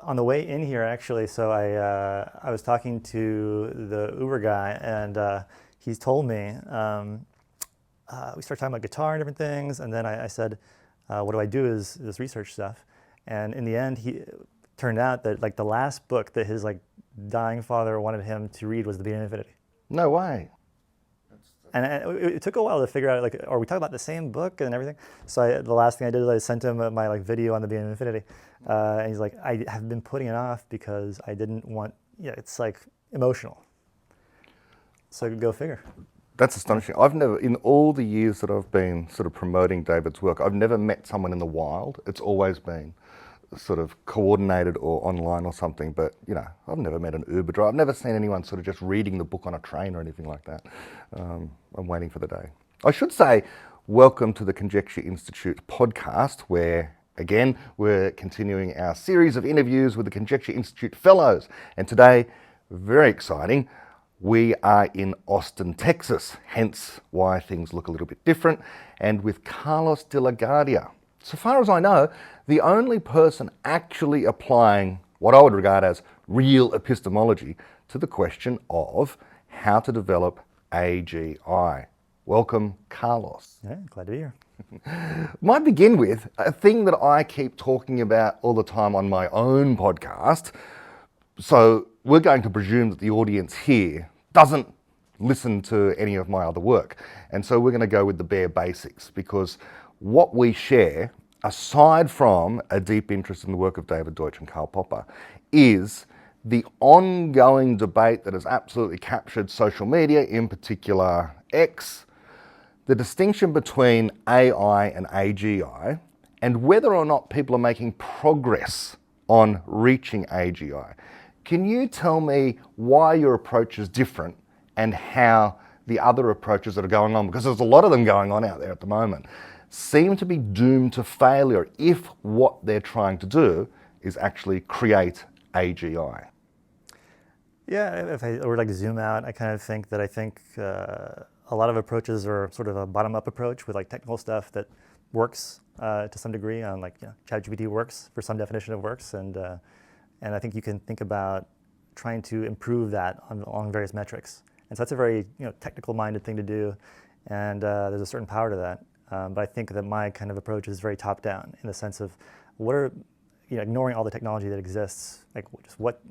On the way in here, actually, so I was talking to the Uber guy, and he's told me, we started talking about guitar and different things, and then I said, what do I do is this research stuff. And in the end, he turned out that like the last book that his like dying father wanted him to read was The Being of Infinity. No way. And it took a while to figure out, like, are we talking about the same book and everything? So the last thing I did is I sent him my like video on The Being of Infinity. And he's like, I have been putting it off because I didn't want, it's like emotional. So go figure. That's astonishing. I've never, in all the years that I've been sort of promoting David's work, I've never met someone in the wild. It's always been sort of coordinated or online or something, but I've never met an Uber driver. I've never seen anyone sort of just reading the book on a train or anything like that. I'm waiting for the day. I should say, welcome to the Conjecture Institute podcast, where again, we're continuing our series of interviews with the Conjecture Institute Fellows. And today, very exciting, we are in Austin, Texas, hence why things look a little bit different, and with Carlos De la Guardia. So far as I know, the only person actually applying what I would regard as real epistemology to the question of how to develop AGI. Welcome, Carlos. Yeah, glad to be here. Might begin with a thing that I keep talking about all the time on my own podcast. So we're going to presume that the audience here doesn't listen to any of my other work. And so we're going to go with the bare basics, because what we share, aside from a deep interest in the work of David Deutsch and Karl Popper, is the ongoing debate that has absolutely captured social media, in particular X, the distinction between AI and AGI, and whether or not people are making progress on reaching AGI. Can you tell me why your approach is different and how the other approaches that are going on, because there's a lot of them going on out there at the moment, seem to be doomed to failure if what they're trying to do is actually create AGI? Yeah, if I were like to zoom out, I kind of think that a lot of approaches are sort of a bottom-up approach with like technical stuff that works to some degree. On like ChatGPT works for some definition of works, and I think you can think about trying to improve that along various metrics. And so that's a very technical-minded thing to do, and there's a certain power to that. But I think that my kind of approach is very top-down in the sense of ignoring all the technology that exists, like just what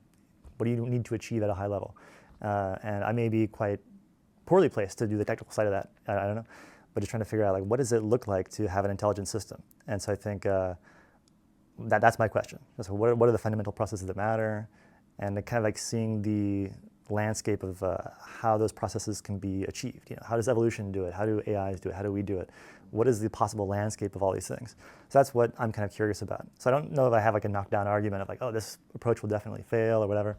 do you need to achieve at a high level? And I may be quite poorly placed to do the technical side of that. I don't know, but just trying to figure out like what does it look like to have an intelligent system. And so I think that's my question. So what are the fundamental processes that matter, and kind of like seeing the landscape of how those processes can be achieved. How does evolution do it? How do AIs do it? How do we do it? What is the possible landscape of all these things? So that's what I'm kind of curious about. So I don't know if I have like a knockdown argument of like, oh, this approach will definitely fail or whatever.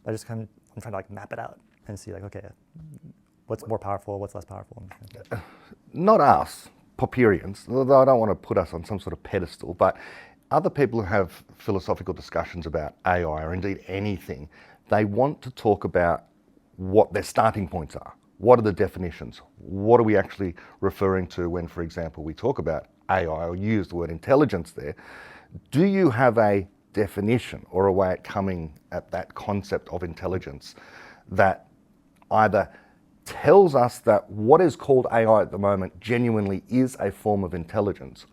I'm trying to like map it out and see like, okay, what's more powerful, what's less powerful. Not us, Popperians, although I don't want to put us on some sort of pedestal, but other people who have philosophical discussions about AI or indeed anything, they want to talk about what their starting points are. What are the definitions? What are we actually referring to when, for example, we talk about AI or use the word intelligence there? Do you have a definition or a way of coming at that concept of intelligence that either tells us that what is called AI at the moment genuinely is a form of intelligence,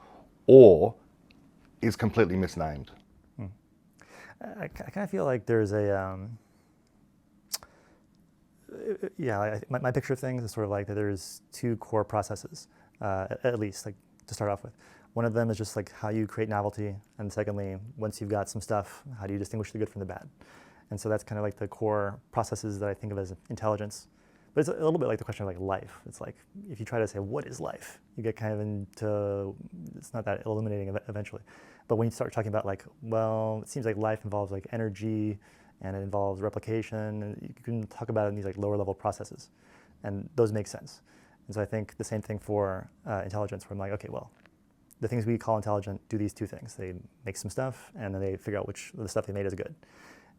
or is completely misnamed? I kind of feel like there's a, my picture of things is sort of like that there's two core processes, at least, like to start off with. One of them is just like how you create novelty, and secondly, once you've got some stuff, how do you distinguish the good from the bad? And so that's kind of like the core processes that I think of as intelligence. But it's a little bit like the question of like life. It's like if you try to say what is life, you get kind of into, it's not that illuminating eventually. But when you start talking about like, well, it seems like life involves like energy and it involves replication, and you can talk about it in these like lower level processes, and those make sense. And so I think the same thing for intelligence, where I'm like, okay, well, the things we call intelligent do these two things. They make some stuff, and then they figure out which of the stuff they made is good.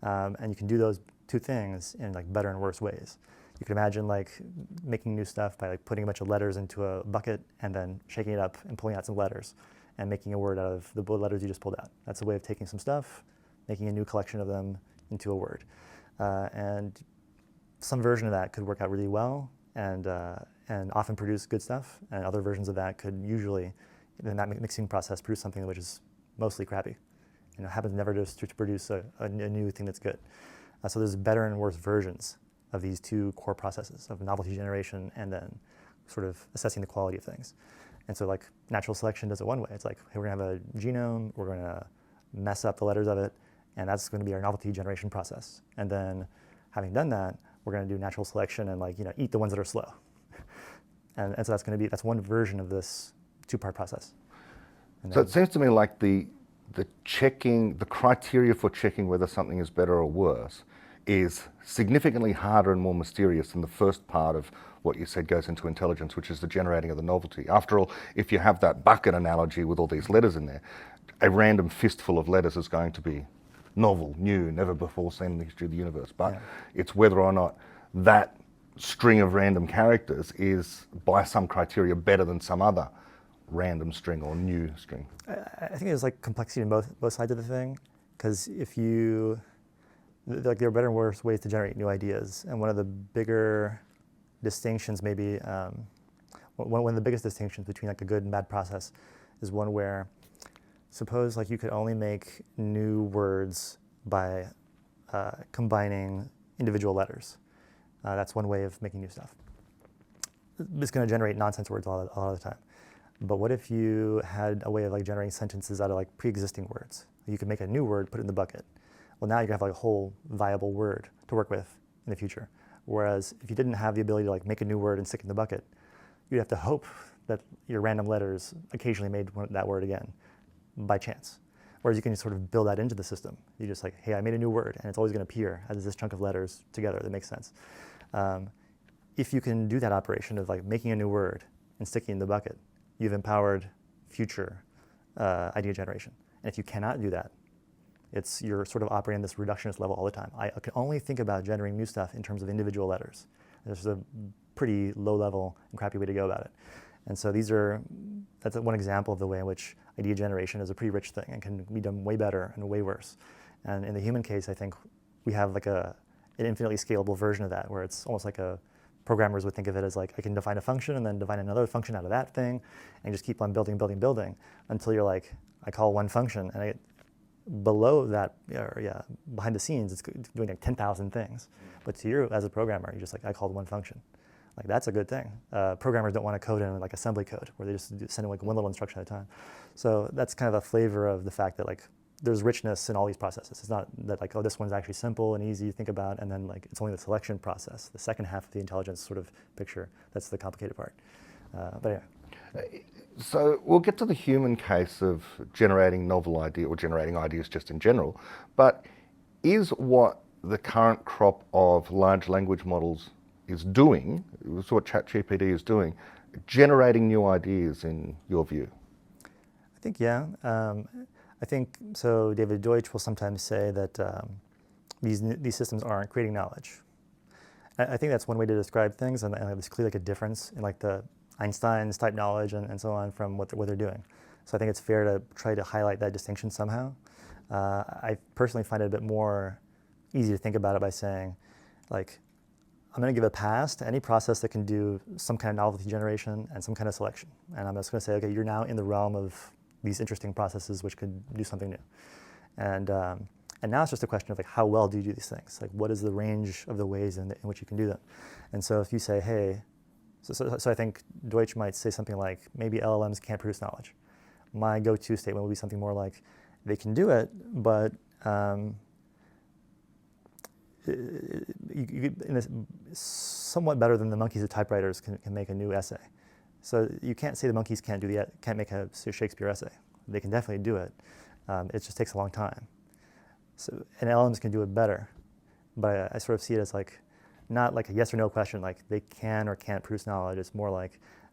And you can do those two things in like better and worse ways. You can imagine like making new stuff by like putting a bunch of letters into a bucket and then shaking it up and pulling out some letters and making a word out of the letters you just pulled out. That's a way of taking some stuff, making a new collection of them into a word. And some version of that could work out really well and often produce good stuff, and other versions of that could usually, in that mixing process, produce something which is mostly crappy. Happens never to produce a new thing that's good. So there's better and worse versions of these two core processes of novelty generation and then sort of assessing the quality of things. And so like natural selection does it one way. It's like, hey, we're gonna have a genome, we're gonna mess up the letters of it, and that's gonna be our novelty generation process. And then having done that, we're gonna do natural selection and eat the ones that are slow. And so that's one version of this two-part process. So it seems to me like the criteria for checking whether something is better or worse is significantly harder and more mysterious than the first part of what you said goes into intelligence, which is the generating of the novelty. After all, if you have that bucket analogy with all these letters in there, a random fistful of letters is going to be novel, new, never before seen in the history of the universe. But it's whether or not that string of random characters is, by some criteria, better than some other random string or new string. I think there's complexity in both sides of the thing, because there are better and worse ways to generate new ideas, and one of the bigger distinctions, maybe one of the biggest distinctions between a good and bad process is one where, suppose you could only make new words by combining individual letters. That's one way of making new stuff. It's going to generate nonsense words a lot of the time. But what if you had a way of generating sentences out of pre-existing words? You could make a new word, put it in the bucket. Well, now you have a whole viable word to work with in the future. Whereas if you didn't have the ability to make a new word and stick it in the bucket, you'd have to hope that your random letters occasionally made that word again by chance. Whereas you can sort of build that into the system. You just hey, I made a new word, and it's always going to appear as this chunk of letters together that makes sense. If you can do that operation of making a new word and sticking it in the bucket, you've empowered future idea generation. And if you cannot do that, you're sort of operating this reductionist level all the time. I can only think about generating new stuff in terms of individual letters. This is a pretty low level and crappy way to go about it. And so that's one example of the way in which idea generation is a pretty rich thing and can be done way better and way worse. And in the human case, I think we have an infinitely scalable version of that, where it's almost programmers would think of it as I can define a function and then define another function out of that thing and just keep on building until you're I call one function, and below that, behind the scenes, it's doing 10,000 things. But to you, as a programmer, you're just I called one function. That's a good thing. Programmers don't want to code in assembly code, where they just send in one little instruction at a time. So that's kind of a flavor of the fact that there's richness in all these processes. It's not that oh, this one's actually simple and easy to think about, and then it's only the selection process, the second half of the intelligence sort of picture, that's the complicated part. But yeah. So we'll get to the human case of generating novel idea or generating ideas just in general, but is what the current crop of large language models is doing, so what ChatGPT is doing, generating new ideas in your view? I think, yeah. I think, so David Deutsch will sometimes say that these systems aren't creating knowledge. I think that's one way to describe things, and there's clearly a difference in the Einstein's type knowledge and so on from what they're doing. So I think it's fair to try to highlight that distinction somehow. I personally find it a bit more easy to think about it by saying, I'm going to give a pass to any process that can do some kind of novelty generation and some kind of selection. And I'm just going to say, okay, you're now in the realm of these interesting processes which could do something new. And now it's just a question of how well do you do these things? What is the range of the ways in which you can do them? And so if you say, hey, so I think Deutsch might say something like, maybe LLMs can't produce knowledge. My go-to statement would be something more like, they can do it, but somewhat better than the monkeys at typewriters can make a new essay. So you can't say the monkeys can't make a Shakespeare essay. They can definitely do it. It just takes a long time. So, and LLMs can do it better, but I sort of see it as not a yes or no question, they can or can't produce knowledge. It's more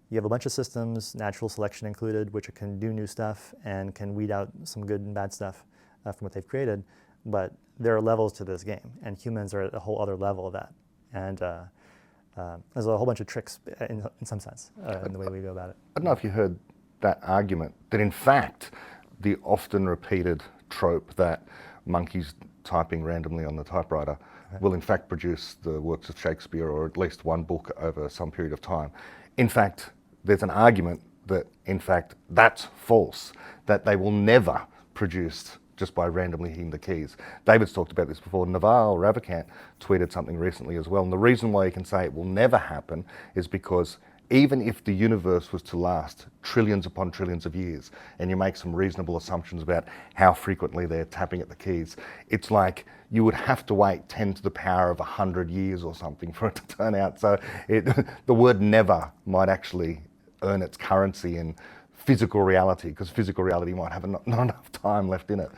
you have a bunch of systems, natural selection included, which can do new stuff and can weed out some good and bad stuff from what they've created. But there are levels to this game, and humans are at a whole other level of that. And there's a whole bunch of tricks in some sense in the way we go about it. I don't know if you heard that argument, that in fact, the often repeated trope that monkeys typing randomly on the typewriter will in fact produce the works of Shakespeare, or at least one book over some period of time. In fact, there's an argument that in fact that's false, that they will never produce just by randomly hitting the keys. David's talked about this before. Naval Ravikant tweeted something recently as well, and the reason why you can say it will never happen is because even if the universe was to last trillions upon trillions of years, and you make some reasonable assumptions about how frequently they're tapping at the keys, it's like you would have to wait 10 to the power of 100 years or something for it to turn out. So the word never might actually earn its currency in physical reality, because physical reality might have not enough time left in it.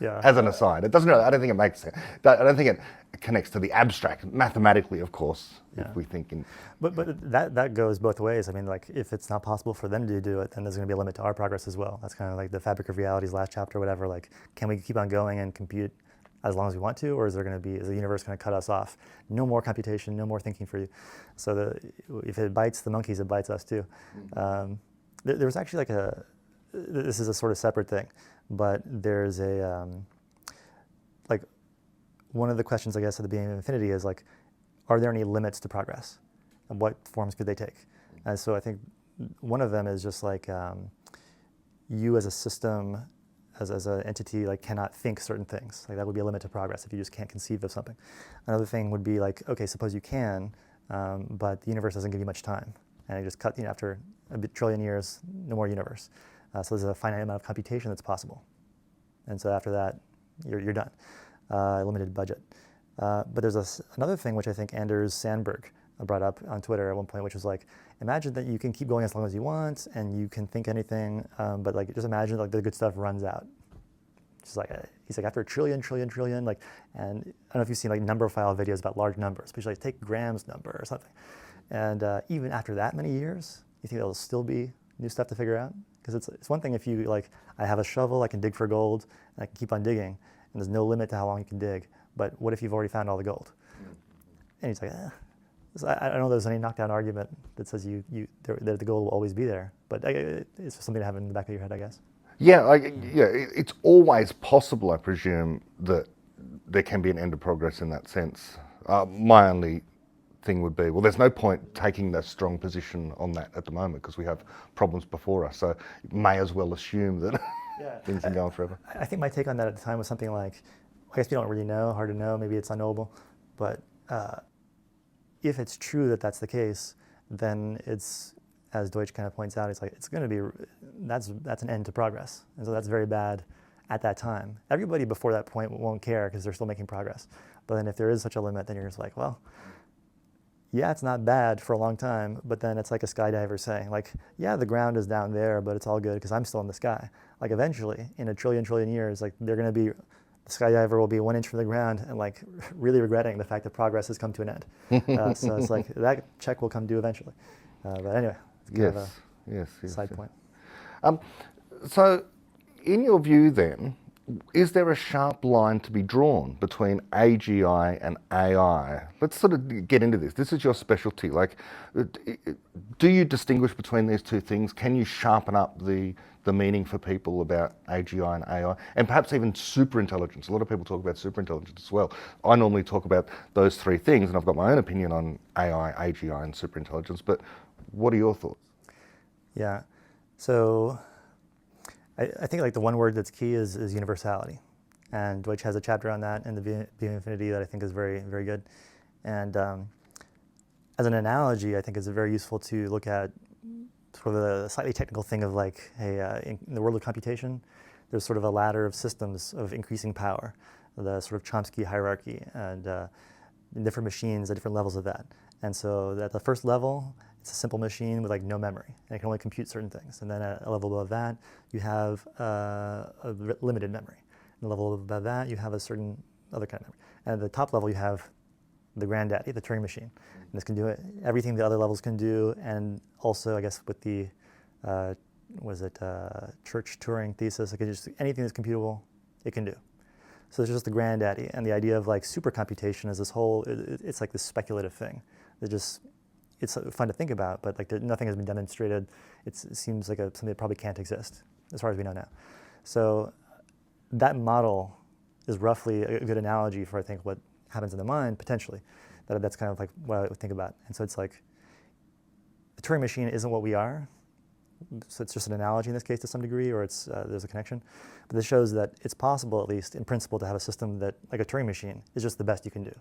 Yeah. As an aside, it doesn't really, I don't think it makes sense. I don't think it connects to the abstract, mathematically, of course, if we think in... But that goes both ways. I mean, like, if it's not possible for them to do it, then there's going to be a limit to our progress as well. That's kind of like the Fabric of Reality's last chapter, or whatever. Like, can we keep on going and compute as long as we want to, or is the universe going to cut us off? No more computation, no more thinking for you. So if it bites the monkeys, it bites us too. There was actually this is a sort of separate thing, but there's like, one of the questions, I guess, at the beginning of infinity is like, are there any limits to progress? And what forms could they take? And so I think one of them is just like, you as a system, as an entity, like, cannot think certain things. Like, that would be a limit to progress if you just can't conceive of something. Another thing would be like, okay, suppose you can, but the universe doesn't give you much time. And you just cut, after a trillion years, no more universe. So there's a finite amount of computation that's possible. And so after that, you're done. Limited budget. But there's another thing which I think Anders Sandberg brought up on Twitter at one point, which was like, imagine that you can keep going as long as you want and you can think anything, but like, just imagine like the good stuff runs out. Just like, he's like, after a trillion, like, and I don't know if you've seen like number file videos about large numbers, especially like take Graham's number or something. And even after that many years, you think there'll still be new stuff to figure out? Because it's one thing if you like, I have a shovel, I can dig for gold, and I can keep on digging, and there's no limit to how long you can dig. But what if you've already found all the gold? And he's like, I don't know there's any knockdown argument that says that the gold will always be there, but it's just something to have in the back of your head, I guess. Yeah, it's always possible, I presume, that there can be an end of progress in that sense. My only thing would be, well, there's no point taking that strong position on that at the moment because we have problems before us, so you may as well assume that things can go on forever. I think my take on that at the time was something like, I guess we don't really know, hard to know, maybe it's unknowable, but if it's true that that's the case, then it's, as Deutsch kind of points out, it's like, it's going to be, that's an end to progress. And so that's very bad at that time. Everybody before that point won't care because they're still making progress. But then if there is such a limit, then you're just like, well, yeah, it's not bad for a long time, but then it's like a skydiver saying, like, yeah, the ground is down there, but it's all good because I'm still in the sky. Like, eventually, in a trillion years, like, they're going to be, the skydiver will be 1 inch from the ground and like really regretting the fact that progress has come to an end. So it's like, that check will come due eventually. But anyway, it's kind of a side point. So, in your view then, is there a sharp line to be drawn between AGI and AI? Let's sort of get into this. This is your specialty. Like, do you distinguish between these two things? Can you sharpen up the meaning for people about AGI and AI? And perhaps even superintelligence. A lot of people talk about superintelligence as well. I normally talk about those three things, and I've got my own opinion on AI, AGI, and superintelligence, but what are your thoughts? Yeah, so I think like the one word that's key is universality. And Deutsch has a chapter on that in the View of Infinity that I think is very, very good. And as an analogy, I think it's very useful to look at sort of the slightly technical thing of like, hey, in the world of computation, there's sort of a ladder of systems of increasing power, the sort of Chomsky hierarchy, and different machines at different levels of that. And so at the first level, it's a simple machine with like no memory, and it can only compute certain things. And then at a level above that, you have a limited memory. And the level above that, you have a certain other kind of memory. And at the top level, you have the granddaddy, the Turing machine. And this can do everything the other levels can do, and also, I guess, with the, Church Turing thesis, like just anything that's computable, it can do. So it's just the granddaddy. And the idea of like supercomputation is this whole, it's like this speculative thing. It's fun to think about, but like nothing has been demonstrated. It seems like something that probably can't exist, as far as we know now. So that model is roughly a good analogy for, I think, what happens in the mind, potentially. That's kind of like what I would think about. And so it's like, the Turing machine isn't what we are, so it's just an analogy in this case to some degree, or it's there's a connection. But this shows that it's possible, at least in principle, to have a system that, like a Turing machine, is just the best you can do.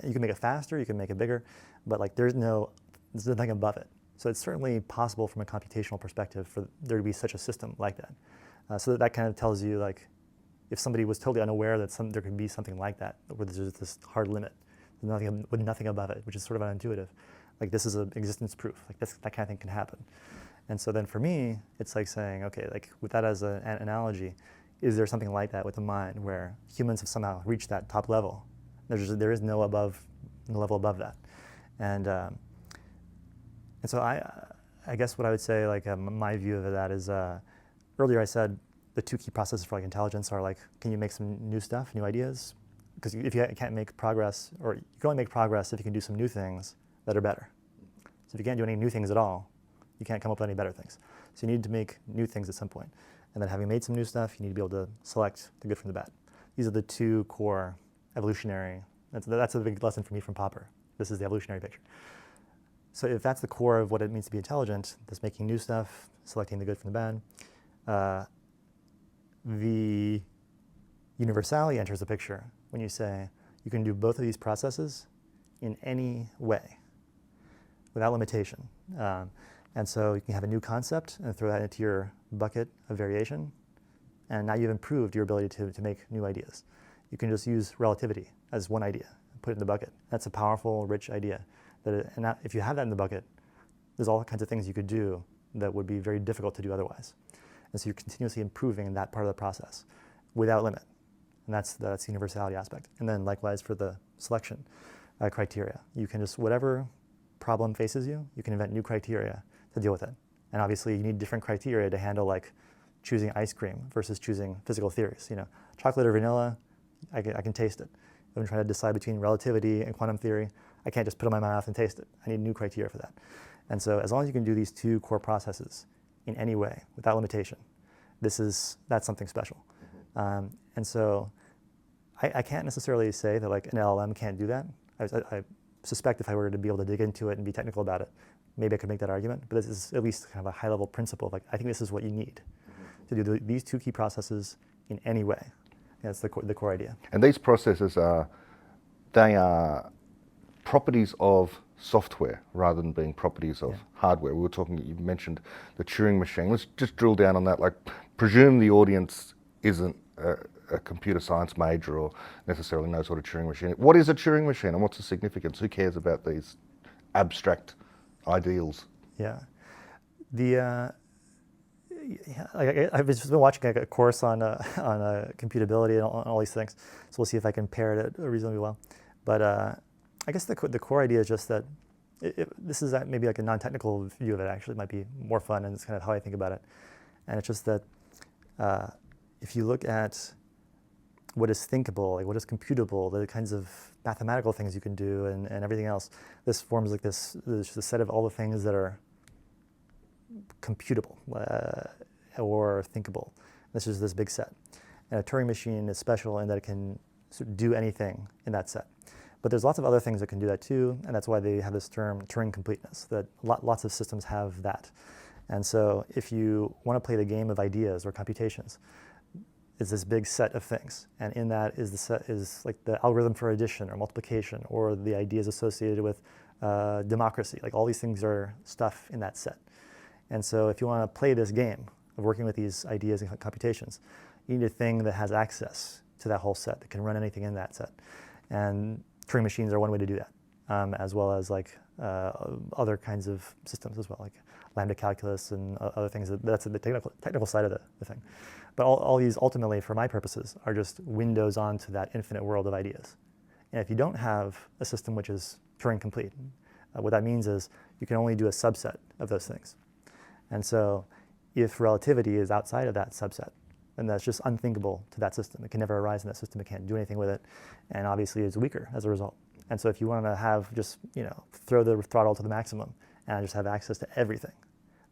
You can make it faster, you can make it bigger, but like there's nothing above it. So it's certainly possible from a computational perspective for there to be such a system like that. So that kind of tells you, like, if somebody was totally unaware that there could be something like that, where there's this hard limit, with nothing above it, which is sort of unintuitive. Like, this is an existence proof. Like, that kind of thing can happen. And so then for me, it's like saying, okay, like with that as an analogy, is there something like that with the mind where humans have somehow reached that top level? There is no level above that. And so I guess what I would say, like my view of that is, earlier I said the two key processes for like intelligence are like, can you make some new stuff, new ideas? Because if you can't make progress, or you can only make progress if you can do some new things that are better. So if you can't do any new things at all, you can't come up with any better things. So you need to make new things at some point. And then having made some new stuff, you need to be able to select the good from the bad. These are the two core evolutionary, that's a big lesson for me from Popper. This is the evolutionary picture. So if that's the core of what it means to be intelligent, that's making new stuff, selecting the good from the bad, the universality enters the picture when you say you can do both of these processes in any way, without limitation. And so you can have a new concept and throw that into your bucket of variation, and now you've improved your ability to make new ideas. You can just use relativity as one idea and put it in the bucket. That's a powerful, rich idea. If you have that in the bucket, there's all kinds of things you could do that would be very difficult to do otherwise. And so you're continuously improving in that part of the process without limit. And that's the universality aspect. And then likewise for the selection criteria. You can just, whatever problem faces you, you can invent new criteria to deal with it. And obviously you need different criteria to handle, like choosing ice cream versus choosing physical theories. You know, chocolate or vanilla, I can taste it. If I'm trying to decide between relativity and quantum theory, I can't just put it in my mouth and taste it. I need new criteria for that. And so as long as you can do these two core processes in any way, without limitation, that's something special. And so I can't necessarily say that like an LLM can't do that. I suspect if I were to be able to dig into it and be technical about it, maybe I could make that argument. But this is at least kind of a high-level principle. Like, I think this is what you need to do these two key processes in any way. That's the core idea. And these processes are properties of software rather than being properties of hardware. You mentioned the Turing machine. Let's just drill down on that. Like, presume the audience isn't a computer science major or necessarily knows what a Turing machine is. What is a Turing machine and what's the significance? Who cares about these abstract ideals? Yeah. I've just been watching a course on computability and all these things, so we'll see if I can pair it reasonably well. But I guess the core idea is just that this is maybe like a non-technical view of it. Actually, it might be more fun, and it's kind of how I think about it. And it's just that if you look at what is thinkable, like what is computable, the kinds of mathematical things you can do, and everything else, this forms like this set of all the things that are computable or thinkable. This is this big set. And a Turing machine is special in that it can sort of do anything in that set. But there's lots of other things that can do that too, and that's why they have this term Turing completeness, that lots of systems have that. And so if you want to play the game of ideas or computations, it's this big set of things. And in that is like the algorithm for addition or multiplication, or the ideas associated with democracy. Like, all these things are stuff in that set. And so if you want to play this game of working with these ideas and computations, you need a thing that has access to that whole set, that can run anything in that set. And Turing machines are one way to do that, as well as like other kinds of systems as well, like lambda calculus and other things. That's the technical side of the thing. But all these ultimately, for my purposes, are just windows onto that infinite world of ideas. And if you don't have a system which is Turing complete, what that means is you can only do a subset of those things. And so if relativity is outside of that subset, then that's just unthinkable to that system. It can never arise in that system. It can't do anything with it. And obviously it's weaker as a result. And so if you want to have just, throw the throttle to the maximum and just have access to everything,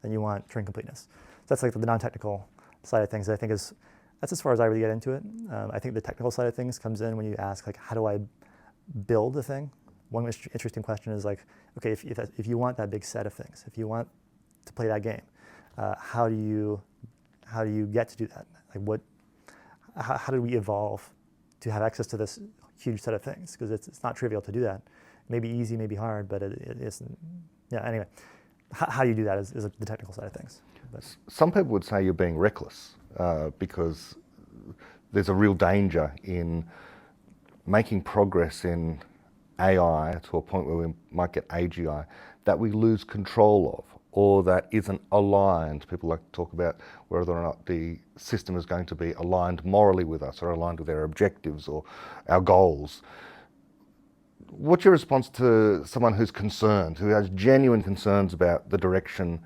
then you want Turing completeness. So that's like the non-technical side of things that I think is that's as far as I really get into it. I think the technical side of things comes in when you ask, like, how do I build a thing? One interesting question is like, okay, if you want that big set of things, if you want to play that game, how do you get to do that? Like, how did we evolve to have access to this huge set of things? Because it's not trivial to do that. Maybe easy, maybe hard, but it isn't. Yeah. Anyway, how you do that is the technical side of things. But some people would say you're being reckless because there's a real danger in making progress in AI to a point where we might get AGI that we lose control of, or that isn't aligned. People like to talk about whether or not the system is going to be aligned morally with us or aligned with our objectives or our goals. What's your response to someone who's concerned, who has genuine concerns about the direction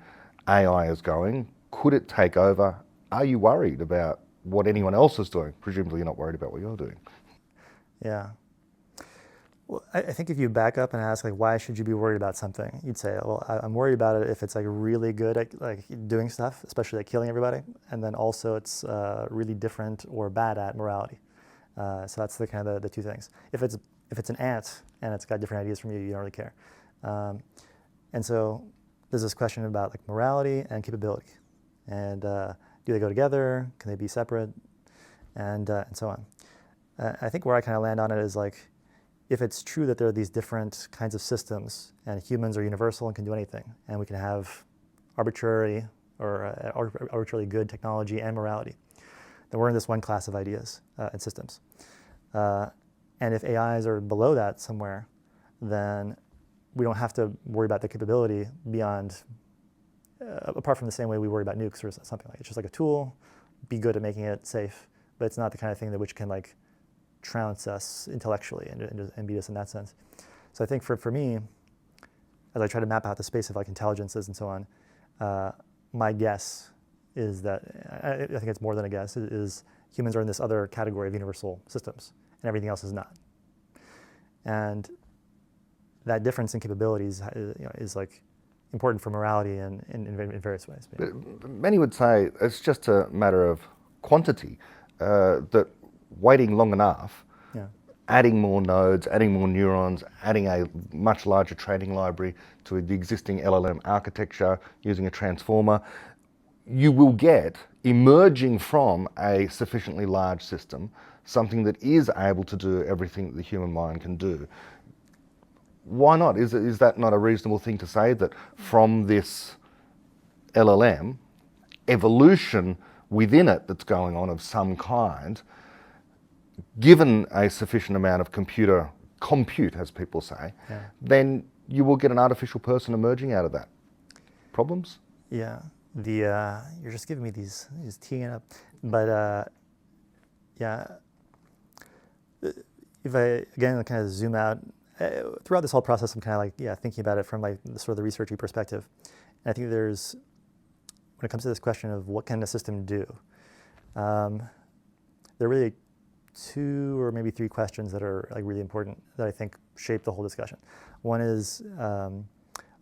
AI is going? Could it take over? Are you worried about what anyone else is doing? Presumably you're not worried about what you're doing. yeah. Well, I think if you back up and ask, like, why should you be worried about something? You'd say, well, I'm worried about it if it's like really good at like doing stuff, especially like killing everybody, and then also it's really different or bad at morality. So that's the kind of the two things. If it's an ant and it's got different ideas from you, you don't really care. And so there's this question about like morality and capability, and do they go together? Can they be separate? And so on. I think where I kind of land on it is like, if it's true that there are these different kinds of systems and humans are universal and can do anything, and we can have arbitrarily good technology and morality, then we're in this one class of ideas and systems. And if AIs are below that somewhere, then we don't have to worry about the capability beyond, apart from the same way we worry about nukes or something like it. It's just like a tool, be good at making it safe, but it's not the kind of thing that which can like trounce us intellectually and beat us in that sense. So I think for me, as I try to map out the space of like intelligences and so on, my guess is that, I think it's more than a guess, is humans are in this other category of universal systems and everything else is not. And that difference in capabilities is like important for morality in various ways. But many would say it's just a matter of quantity, that waiting long enough, Yeah. adding more nodes, adding more neurons, adding a much larger training library to the existing LLM architecture, using a transformer, you will get, emerging from a sufficiently large system, something that is able to do everything that the human mind can do. Why not? Is that not a reasonable thing to say, that from this LLM, evolution within it that's going on of some kind, given a sufficient amount of compute, as people say, Yeah. then you will get an artificial person emerging out of that. Problems? Yeah, you're just giving me these teeing up, but yeah, if I again kind of zoom out throughout this whole process, I'm kind of like thinking about it from like the sort of the researchy perspective, and I think there's, when it comes to this question of what can a system do, there are really two or maybe three questions that are like really important that I think shape the whole discussion. One is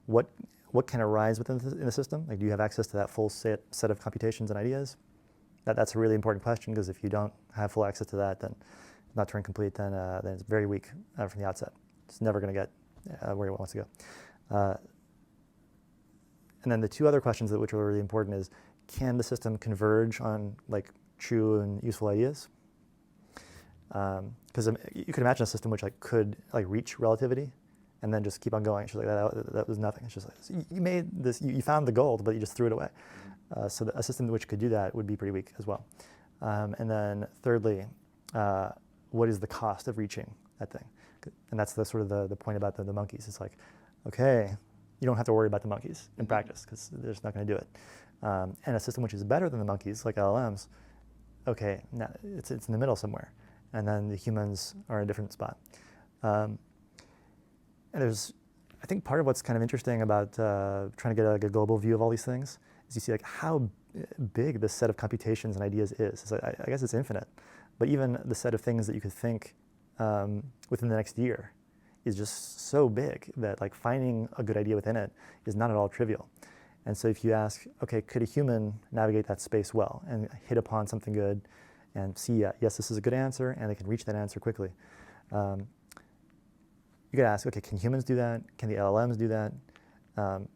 what can arise within the system? Like, do you have access to that full set of computations and ideas? That's a really important question, because if you don't have full access to that, then it's not Turing complete. Then it's very weak from the outset. It's never going to get where it wants to go. And then the two other questions which are really important is, can the system converge on like true and useful ideas? Because you could imagine a system which like could like reach relativity and then just keep on going. It's just like that was nothing. It's just like, you made this, you found the gold, but you just threw it away. So a system which could do that would be pretty weak as well. And then thirdly, what is the cost of reaching that thing? And that's the sort of the point about the monkeys. It's like, okay, you don't have to worry about the monkeys in practice, because they're just not going to do it. And a system which is better than the monkeys, like LLMs, okay, now it's in the middle somewhere. And then the humans are in a different spot. And there's, I think part of what's kind of interesting about trying to get like a global view of all these things is you see like how big this set of computations and ideas is. It's like, I guess it's infinite, but even the set of things that you could think within the next year is just so big that like finding a good idea within it is not at all trivial. And so if you ask, okay, could a human navigate that space well and hit upon something good and see, yes, this is a good answer, and they can reach that answer quickly. You could ask, okay, can humans do that? Can the LLMs do that? And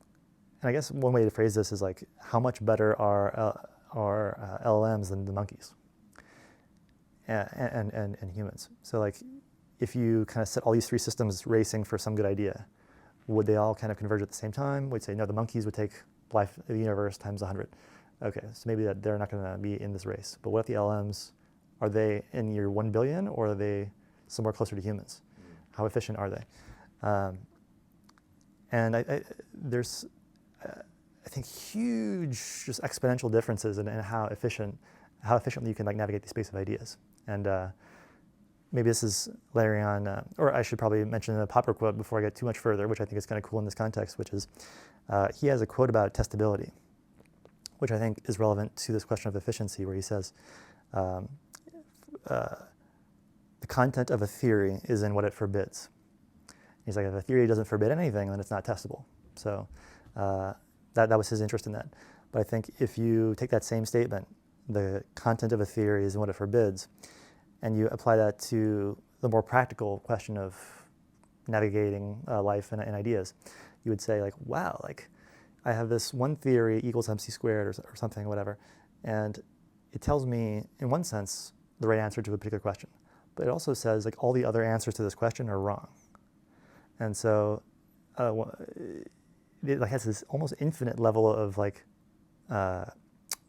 I guess one way to phrase this is like, how much better are LLMs than the monkeys and humans? So like, if you kind of set all these three systems racing for some good idea, would they all kind of converge at the same time? We'd say, no, the monkeys would take life of the universe times 100. Okay, so maybe that they're not going to be in this race. But what if the LLMs, are they in your 1 billion, or are they somewhere closer to humans? How efficient are they? And there's, I think, huge just exponential differences in how efficiently you can like navigate the space of ideas. And maybe this is layering on, or I should probably mention the Popper quote before I get too much further, which I think is kind of cool in this context, which is, he has a quote about testability, which I think is relevant to this question of efficiency, where he says, the content of a theory is in what it forbids. He's like, if a theory doesn't forbid anything, then it's not testable. So that was his interest in that. But I think if you take that same statement, the content of a theory is in what it forbids, and you apply that to the more practical question of navigating life and ideas, you would say like, wow, like I have this one theory equals MC squared or something, whatever, and it tells me, in one sense, the right answer to a particular question. But it also says like all the other answers to this question are wrong. And so it has this almost infinite level of like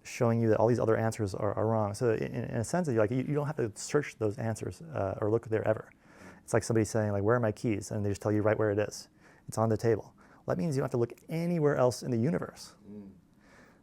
showing you that all these other answers are wrong. So in a sense, you don't have to search those answers or look there ever. It's like somebody saying like, where are my keys? And they just tell you right where it is. It's on the table. Well, that means you don't have to look anywhere else in the universe.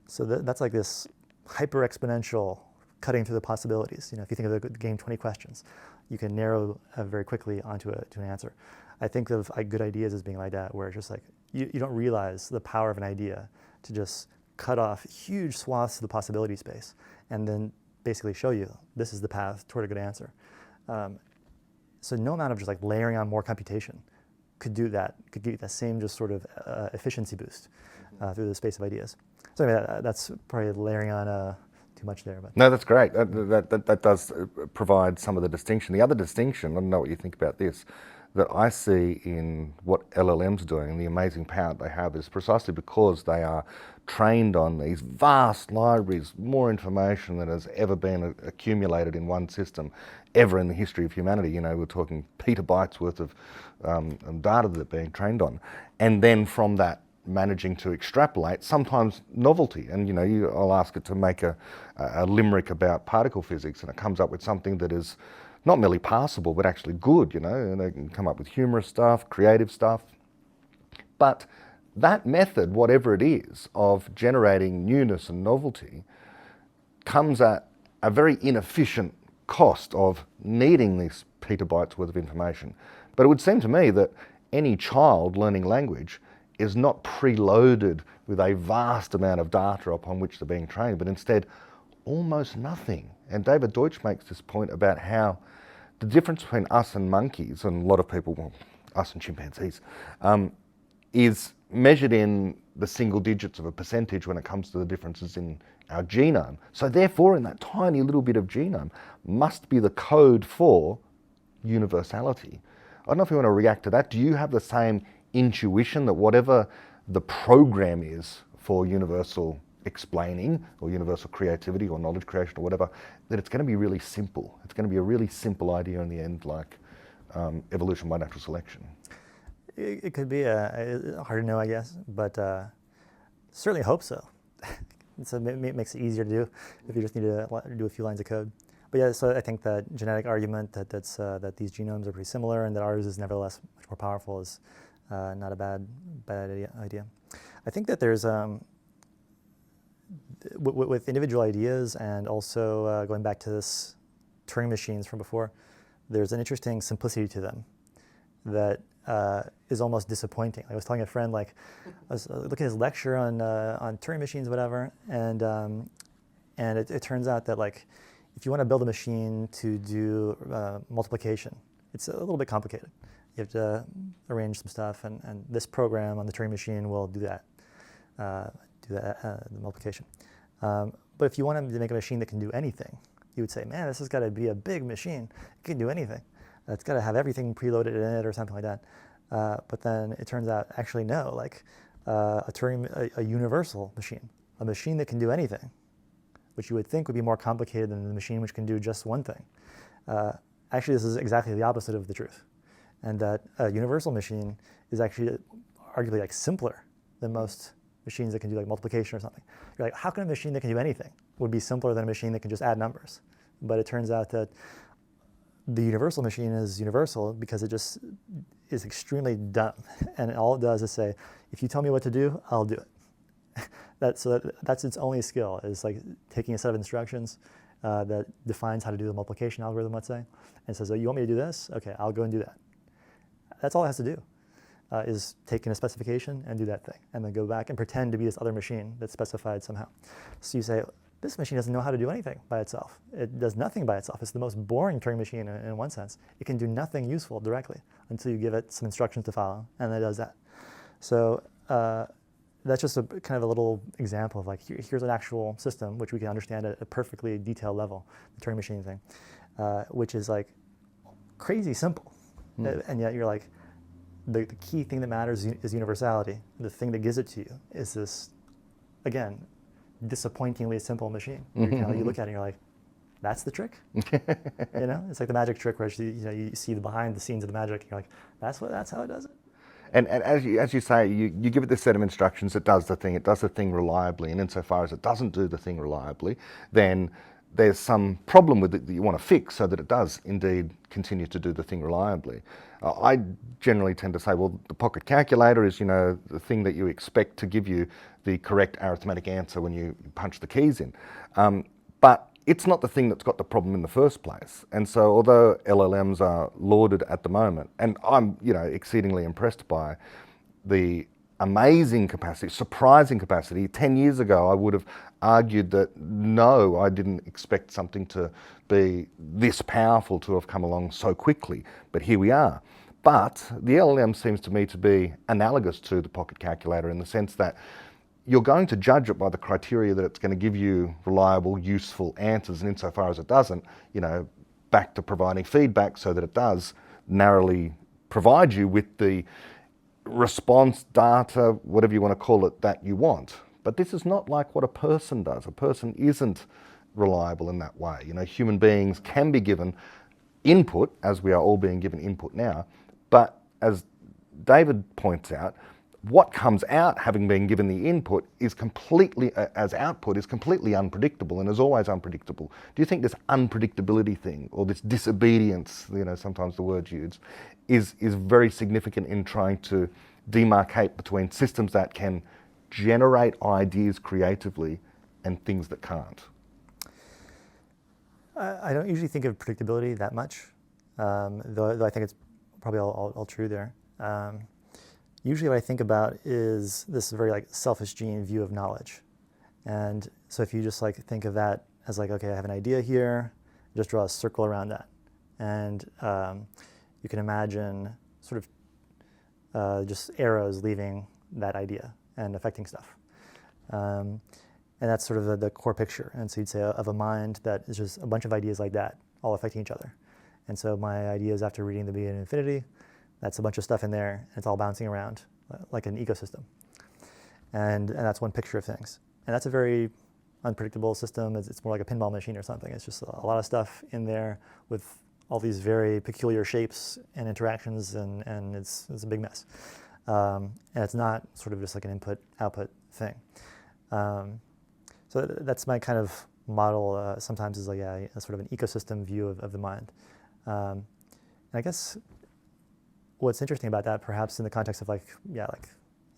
So that's like this hyper exponential cutting through the possibilities. If you think of the game 20 questions, you can narrow very quickly onto an answer. I think of good ideas as being like that, where it's just like, you don't realize the power of an idea to just cut off huge swaths of the possibility space and then basically show you this is the path toward a good answer. So no amount of just like layering on more computation could do that, could give you that same just sort of efficiency boost through the space of ideas. So anyway, that's probably layering on too much there. But no, that's great. That does provide some of the distinction. The other distinction, I don't know what you think about this, that I see in what LLMs are doing and the amazing power they have is precisely because they are trained on these vast libraries, more information than has ever been accumulated in one system ever in the history of humanity. We're talking petabytes worth of data that they're being trained on. And then from that, managing to extrapolate sometimes novelty. And I'll ask it to make a limerick about particle physics, and it comes up with something that is not merely passable, but actually good, and they can come up with humorous stuff, creative stuff. But that method, whatever it is, of generating newness and novelty comes at a very inefficient cost of needing these petabytes worth of information. But it would seem to me that any child learning language is not preloaded with a vast amount of data upon which they're being trained, but instead almost nothing. And David Deutsch makes this point about how the difference between us and monkeys, and a lot of people, well, us and chimpanzees, is measured in the single digits of a percentage when it comes to the differences in our genome. So therefore, in that tiny little bit of genome must be the code for universality. I don't know if you want to react to that. Do you have the same intuition that whatever the program is for universal explaining or universal creativity or knowledge creation or whatever, that it's going to be really simple? It's going to be a really simple idea in the end, like evolution by natural selection. It could be hard to know, I guess, but certainly hope so. So it makes it easier to do if you just need to do a few lines of code. But yeah, so I think that genetic argument that these genomes are pretty similar and that ours is nevertheless much more powerful is not a bad idea. I think that there's with individual ideas and also going back to this Turing machines from before, there's an interesting simplicity to them that is almost disappointing. I was telling a friend, like, I was looking at his lecture on Turing machines, whatever, and it turns out that, like, if you want to build a machine to do multiplication, it's a little bit complicated. You have to arrange some stuff, and this program on the Turing machine will do that, the multiplication. But if you want to make a machine that can do anything, you you would say, man, this has got to be a big machine. It can do anything. It's got to have everything preloaded in it or something like that. But then it turns out, actually, no, like a universal machine, a machine that can do anything, which you would think would be more complicated than the machine which can do just one thing. Actually, this is exactly the opposite of the truth. And that a universal machine is actually arguably like simpler than most machines that can do like multiplication or something. You're like, how can a machine that can do anything would be simpler than a machine that can just add numbers? But it turns out that the universal machine is universal because it just is extremely dumb. And all it does is say, if you tell me what to do, I'll do it. That's its only skill, is like taking a set of instructions that defines how to do the multiplication algorithm, let's say, and says, oh, you want me to do this? Okay, I'll go and do that. That's all it has to do, is take in a specification and do that thing, and then go back and pretend to be this other machine that's specified somehow. So you say, this machine doesn't know how to do anything by itself. It does nothing by itself. It's the most boring Turing machine in one sense. It can do nothing useful directly until you give it some instructions to follow, and it does that. So that's just a kind of a little example of like, here's an actual system which we can understand at a perfectly detailed level, the Turing machine thing, which is like crazy simple. And yet you're like, the key thing that matters is universality. The thing that gives it to you is this, again, disappointingly simple machine. You look at it and you're like, that's the trick? It's like the magic trick where you see the behind the scenes of the magic and you're like, that's how it does it. And as you say, you give it this set of instructions, it does the thing reliably, and insofar as it doesn't do the thing reliably, then there's some problem with it that you want to fix so that it does indeed continue to do the thing reliably. I generally tend to say, well, the pocket calculator is, the thing that you expect to give you the correct arithmetic answer when you punch the keys in. But it's not the thing that's got the problem in the first place. And so although LLMs are lauded at the moment, and I'm exceedingly impressed by the amazing capacity, surprising capacity. 10 years ago I would have argued that no, I didn't expect something to be this powerful to have come along so quickly, but here we are. But the LLM seems to me to be analogous to the pocket calculator in the sense that you're going to judge it by the criteria that it's going to give you reliable, useful answers, and insofar as it doesn't, back to providing feedback so that it does narrowly provide you with the response, data, whatever you want to call it, that you want. But this is not like what a person does. A person isn't reliable in that way. Human beings can be given input, as we are all being given input now, but as David points out, what comes out having been given the input is completely, as output, is completely unpredictable and is always unpredictable. Do you think this unpredictability thing, or this disobedience, sometimes the word's used, is very significant in trying to demarcate between systems that can generate ideas creatively and things that can't? I don't usually think of predictability that much, though I think it's probably all true there. Usually what I think about is this very like selfish gene view of knowledge. And so if you just like think of that as like, okay, I have an idea here, just draw a circle around that. And you can imagine sort of just arrows leaving that idea and affecting stuff. And that's sort of the core picture. And so you'd say of a mind that is just a bunch of ideas like that, all affecting each other. And so my ideas after reading The Beginning of Infinity, that's a bunch of stuff in there, and it's all bouncing around like an ecosystem. And that's one picture of things. And that's a very unpredictable system. It's more like a pinball machine or something. It's just a lot of stuff in there with all these very peculiar shapes and interactions, and it's a big mess. And it's not sort of just like an input-output thing. So that's my kind of model. Sometimes is like a sort of an ecosystem view of the mind. And I guess what's interesting about that, perhaps in the context of like,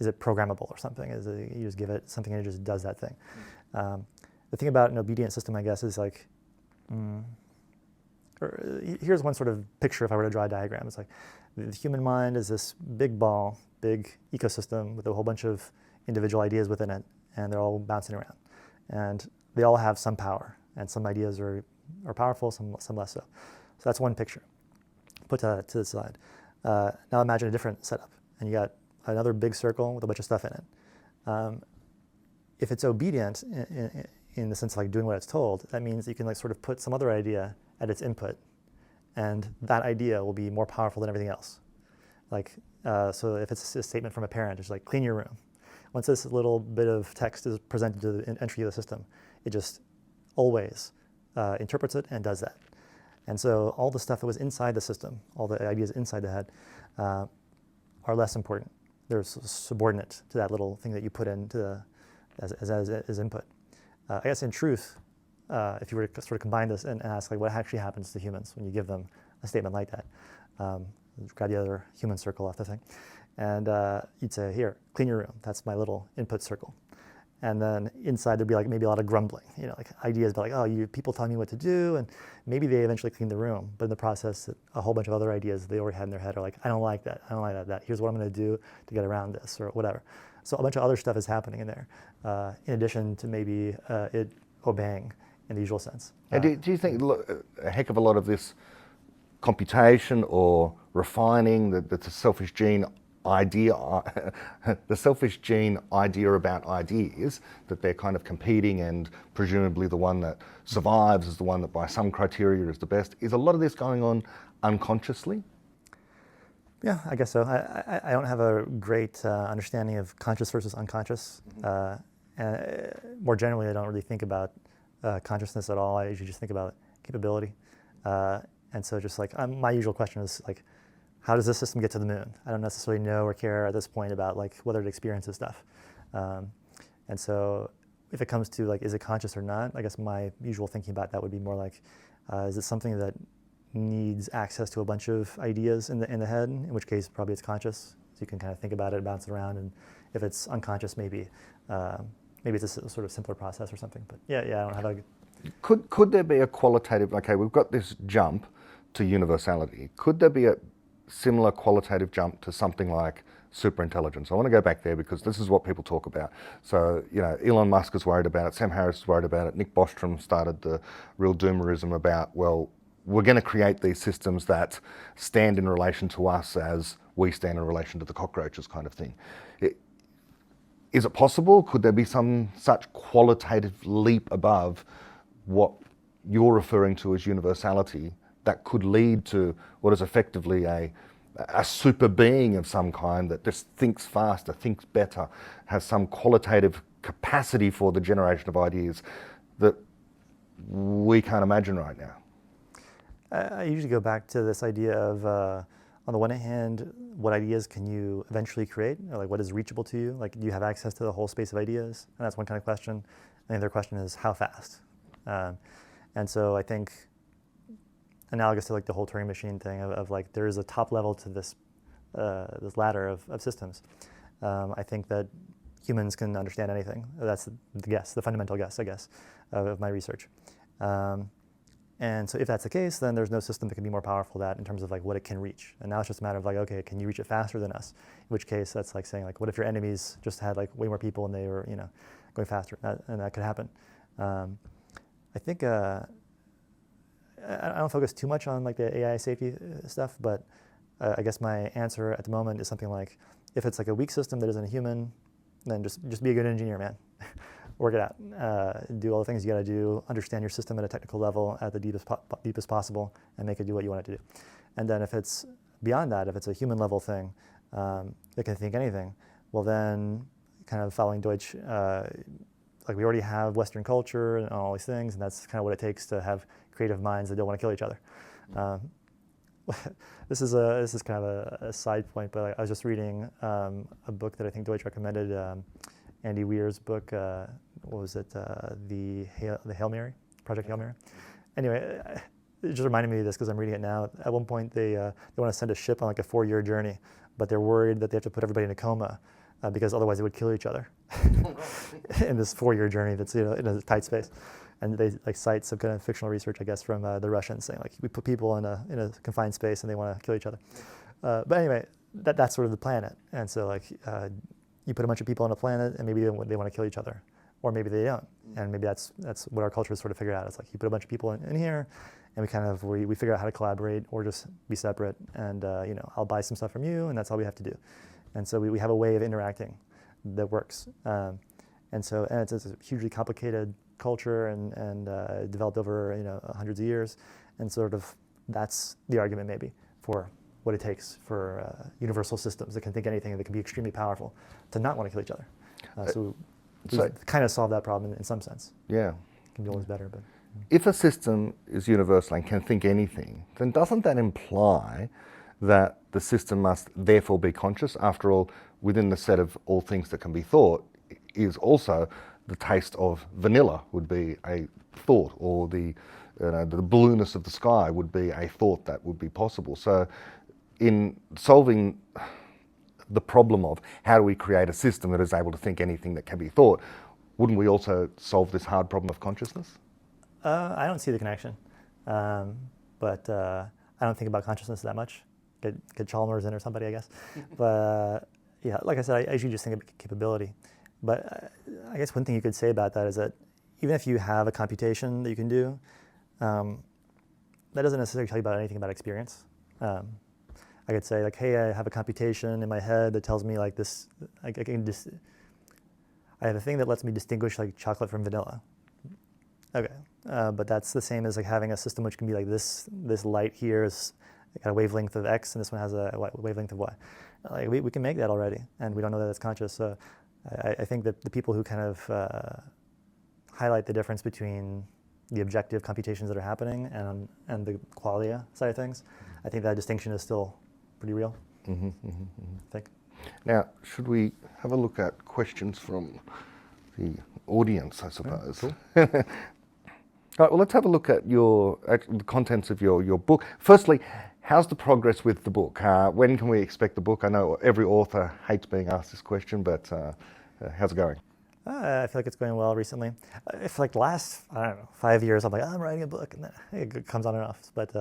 is it programmable or something? You just give it something and it just does that thing. The thing about an obedient system, I guess, is like, here's one sort of picture if I were to draw a diagram. It's like the human mind is this big ball, big ecosystem with a whole bunch of individual ideas within it, and they're all bouncing around. And they all have some power, and some ideas are powerful, some less so. So that's one picture. Put that to the side. Now imagine a different setup, and you got another big circle with a bunch of stuff in it. If it's obedient in the sense of like doing what it's told, that means you can like sort of put some other idea at its input, and that idea will be more powerful than everything else. Like, so if it's a statement from a parent, it's like, clean your room. Once this little bit of text is presented to the entry of the system, it just always interprets it and does that. And so all the stuff that was inside the system, all the ideas inside the head, are less important. They're subordinate to that little thing that you put into as input. I guess in truth, if you were to sort of combine this and ask like what actually happens to humans when you give them a statement like that, grab the other human circle off the thing, and you'd say, here, clean your room. That's my little input circle. And then inside there'd be like maybe a lot of grumbling, like ideas about like, oh, people telling me what to do, and maybe they eventually clean the room, but in the process, a whole bunch of other ideas they already had in their head are like, I don't like that, here's what I'm going to do to get around this, or whatever. So a bunch of other stuff is happening in there, in addition to maybe it obeying in the usual sense. And do you think a heck of a lot of this computation or refining the selfish gene idea, the selfish gene idea about ideas, that they're kind of competing and presumably the one that survives is the one that by some criteria is the best, is a lot of this going on unconsciously? Yeah, I guess so. I don't have a great understanding of conscious versus unconscious. And more generally, I don't really think about consciousness at all. I usually just think about capability. And so just like, my usual question is like, how does this system get to the moon? I don't necessarily know or care at this point about like whether it experiences stuff. And so if it comes to like, is it conscious or not? I guess my usual thinking about that would be more like, is it something that needs access to a bunch of ideas in the head, in which case probably it's conscious. So you can kind of think about it, bounce it around, and if it's unconscious, maybe it's a sort of simpler process or something. But yeah, I don't have a... Could there be a qualitative, okay, we've got this jump to universality. Could there be a similar qualitative jump to something like superintelligence? I want to go back there because this is what people talk about. So, Elon Musk is worried about it, Sam Harris is worried about it, Nick Bostrom started the real doomerism about, well, we're going to create these systems that stand in relation to us as we stand in relation to the cockroaches kind of thing. Is it possible? Could there be some such qualitative leap above what you're referring to as universality that could lead to what is effectively a super being of some kind that just thinks faster, thinks better, has some qualitative capacity for the generation of ideas that we can't imagine right now? I usually go back to this idea of, on the one hand, what ideas can you eventually create? Or like what is reachable to you? Like, do you have access to the whole space of ideas? And that's one kind of question. And the other question is, how fast? And so I think, analogous to like the whole Turing machine thing of like, there is a top level to this ladder of systems. I think that humans can understand anything. That's the fundamental guess, I guess, of my research. And so if that's the case, then there's no system that can be more powerful than that in terms of like what it can reach. And now it's just a matter of like, okay, can you reach it faster than us? In which case that's like saying like, what if your enemies just had like way more people and they were, going faster? And that could happen. I think, I don't focus too much on like the AI safety stuff, but I guess my answer at the moment is something like, if it's like a weak system that isn't a human, then just be a good engineer, man. Work it out. Do all the things you got to do. Understand your system at a technical level at the deepest possible, and make it do what you want it to do. And then if it's beyond that, if it's a human level thing that can think anything, well then, kind of following Deutsch, like we already have Western culture and all these things, and that's kind of what it takes to have creative minds that don't want to kill each other. This is kind of a side point, but I was just reading a book that I think Deutsch recommended. Andy Weir's book, what was it, the Hail Mary, Project Hail Mary? Anyway, it just reminded me of this because I'm reading it now. At one point, they want to send a ship on like a 4-year journey, but they're worried that they have to put everybody in a coma because otherwise they would kill each other in this 4-year journey that's in a tight space. And they like cite some kind of fictional research, I guess, from the Russians saying like we put people in a confined space and they want to kill each other. But anyway, that's sort of the planet, and so like. You put a bunch of people on a planet, and maybe they want to kill each other, or maybe they don't, and maybe that's what our culture has sort of figured out. It's like you put a bunch of people in here, and we figure out how to collaborate or just be separate, and I'll buy some stuff from you, and that's all we have to do, and so we have a way of interacting that works, and it's a hugely complicated culture and developed over hundreds of years, and sort of that's the argument maybe for what it takes for universal systems that can think anything and that can be extremely powerful to not want to kill each other. So we kind of solve that problem in some sense. Yeah. It can be always better, but. If a system is universal and can think anything, then doesn't that imply that the system must therefore be conscious? After all, within the set of all things that can be thought is also the taste of vanilla would be a thought, or the blueness of the sky would be a thought that would be possible. So in solving the problem of how do we create a system that is able to think anything that can be thought, wouldn't we also solve this hard problem of consciousness? I don't see the connection, but I don't think about consciousness that much. Get Chalmers in or somebody, I guess. But yeah, like I said, I usually just think of capability. But I guess one thing you could say about that is that even if you have a computation that you can do, that doesn't necessarily tell you about anything about experience. I could say like, hey, I have a computation in my head that tells me like this. I have a thing that lets me distinguish like chocolate from vanilla. Okay, but that's the same as like having a system which can be like this light here is got a wavelength of X and this one has a wavelength of Y. Like we can make that already, and we don't know that it's conscious. So I think that the people who kind of highlight the difference between the objective computations that are happening and the qualia side of things, I think that distinction is still pretty real. I think. Now, should we have a look at questions from the audience, I suppose? Yeah, cool. All right, well, let's have a look at the contents of your book. Firstly, how's the progress with the book? When can we expect the book? I know every author hates being asked this question, but how's it going? I feel like it's going well recently. For like the last, 5 years, I'm like, I'm writing a book, and then it comes on and off. But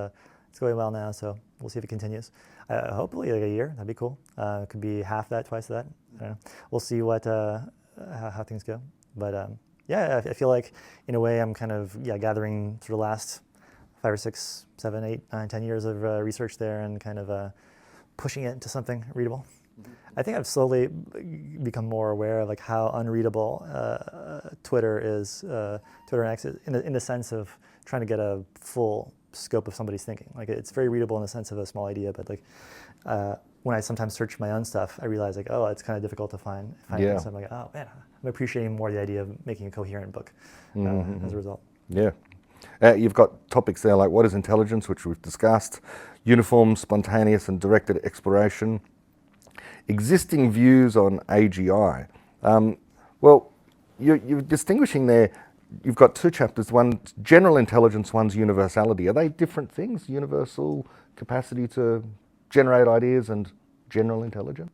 it's going well now, so we'll see if it continues. Hopefully like a year, that'd be cool. It could be half that, twice that. I don't know. We'll see what how things go. But yeah, I feel like in a way I'm kind of gathering sort of last 5 or 6, 7, 8, 9, 10 years of research there and kind of pushing it into something readable. I think I've slowly become more aware of like how unreadable Twitter is, Twitter and X is, in the sense of trying to get a full scope of somebody's thinking. Like it's very readable in the sense of a small idea, but like when I sometimes search my own stuff, I realize like, oh, it's kind of difficult to find things. I'm like, oh man, I'm appreciating more the idea of making a coherent book as a result. Yeah. You've got topics there like what is intelligence, which we've discussed, uniform, spontaneous and directed exploration, existing views on AGI. Well, you're distinguishing there, you've got 2 chapters, one's general intelligence, one's universality. Are they different things, universal capacity to generate ideas and general intelligence?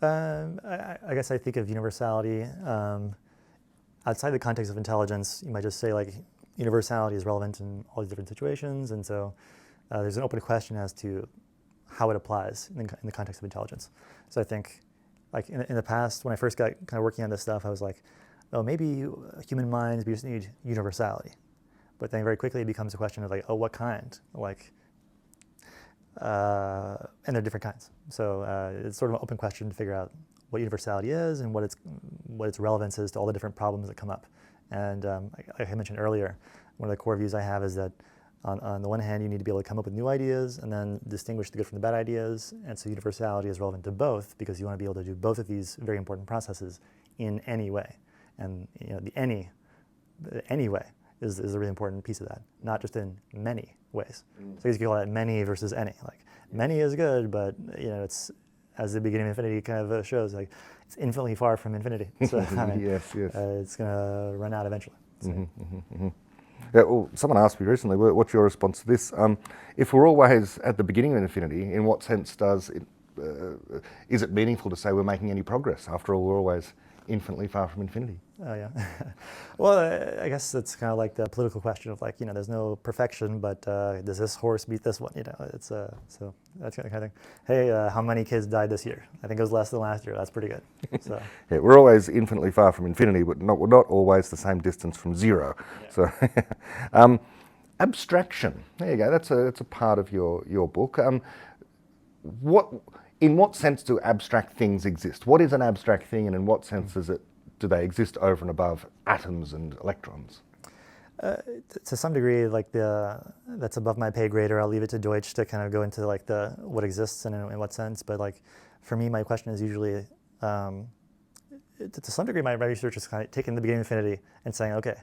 I guess I think of universality outside the context of intelligence. You might just say like universality is relevant in all these different situations, and so there's an open question as to how it applies in the context of intelligence. So I think like in the past, when I first got kind of working on this stuff, I was like, oh, maybe human minds, we just need universality. But then very quickly it becomes a question of like, oh, what kind? Like, and there are different kinds. So it's sort of an open question to figure out what universality is and what its relevance is to all the different problems that come up. And like I mentioned earlier, one of the core views I have is that on the one hand, you need to be able to come up with new ideas and then distinguish the good from the bad ideas. And so universality is relevant to both because you want to be able to do both of these very important processes in any way. And the any way is a really important piece of that, not just in many ways. So you can call that many versus any. Like many is good, but it's, as the beginning of infinity kind of shows, like it's infinitely far from infinity. So yes. It's going to run out eventually. So. Yeah, well, someone asked me recently, what's your response to this? If we're always at the beginning of infinity, in what sense is it meaningful to say we're making any progress? After all, we're always infinitely far from infinity. Oh yeah. Well, I guess it's kind of like the political question of like, there's no perfection, but does this horse beat this one? It's so that's kind of thing. Hey, how many kids died this year? I think it was less than last year. That's pretty good. So. Yeah, we're always infinitely far from infinity, but we're not always the same distance from zero. Yeah. So, abstraction. There you go. That's a part of your book. In what sense do abstract things exist? What is an abstract thing, and in what sense do they exist over and above atoms and electrons? To some degree, like that's above my pay grade, or I'll leave it to Deutsch to kind of go into like the what exists and in what sense. But like for me, my question is usually, to some degree, my research is kind of taking the beginning of infinity and saying, okay,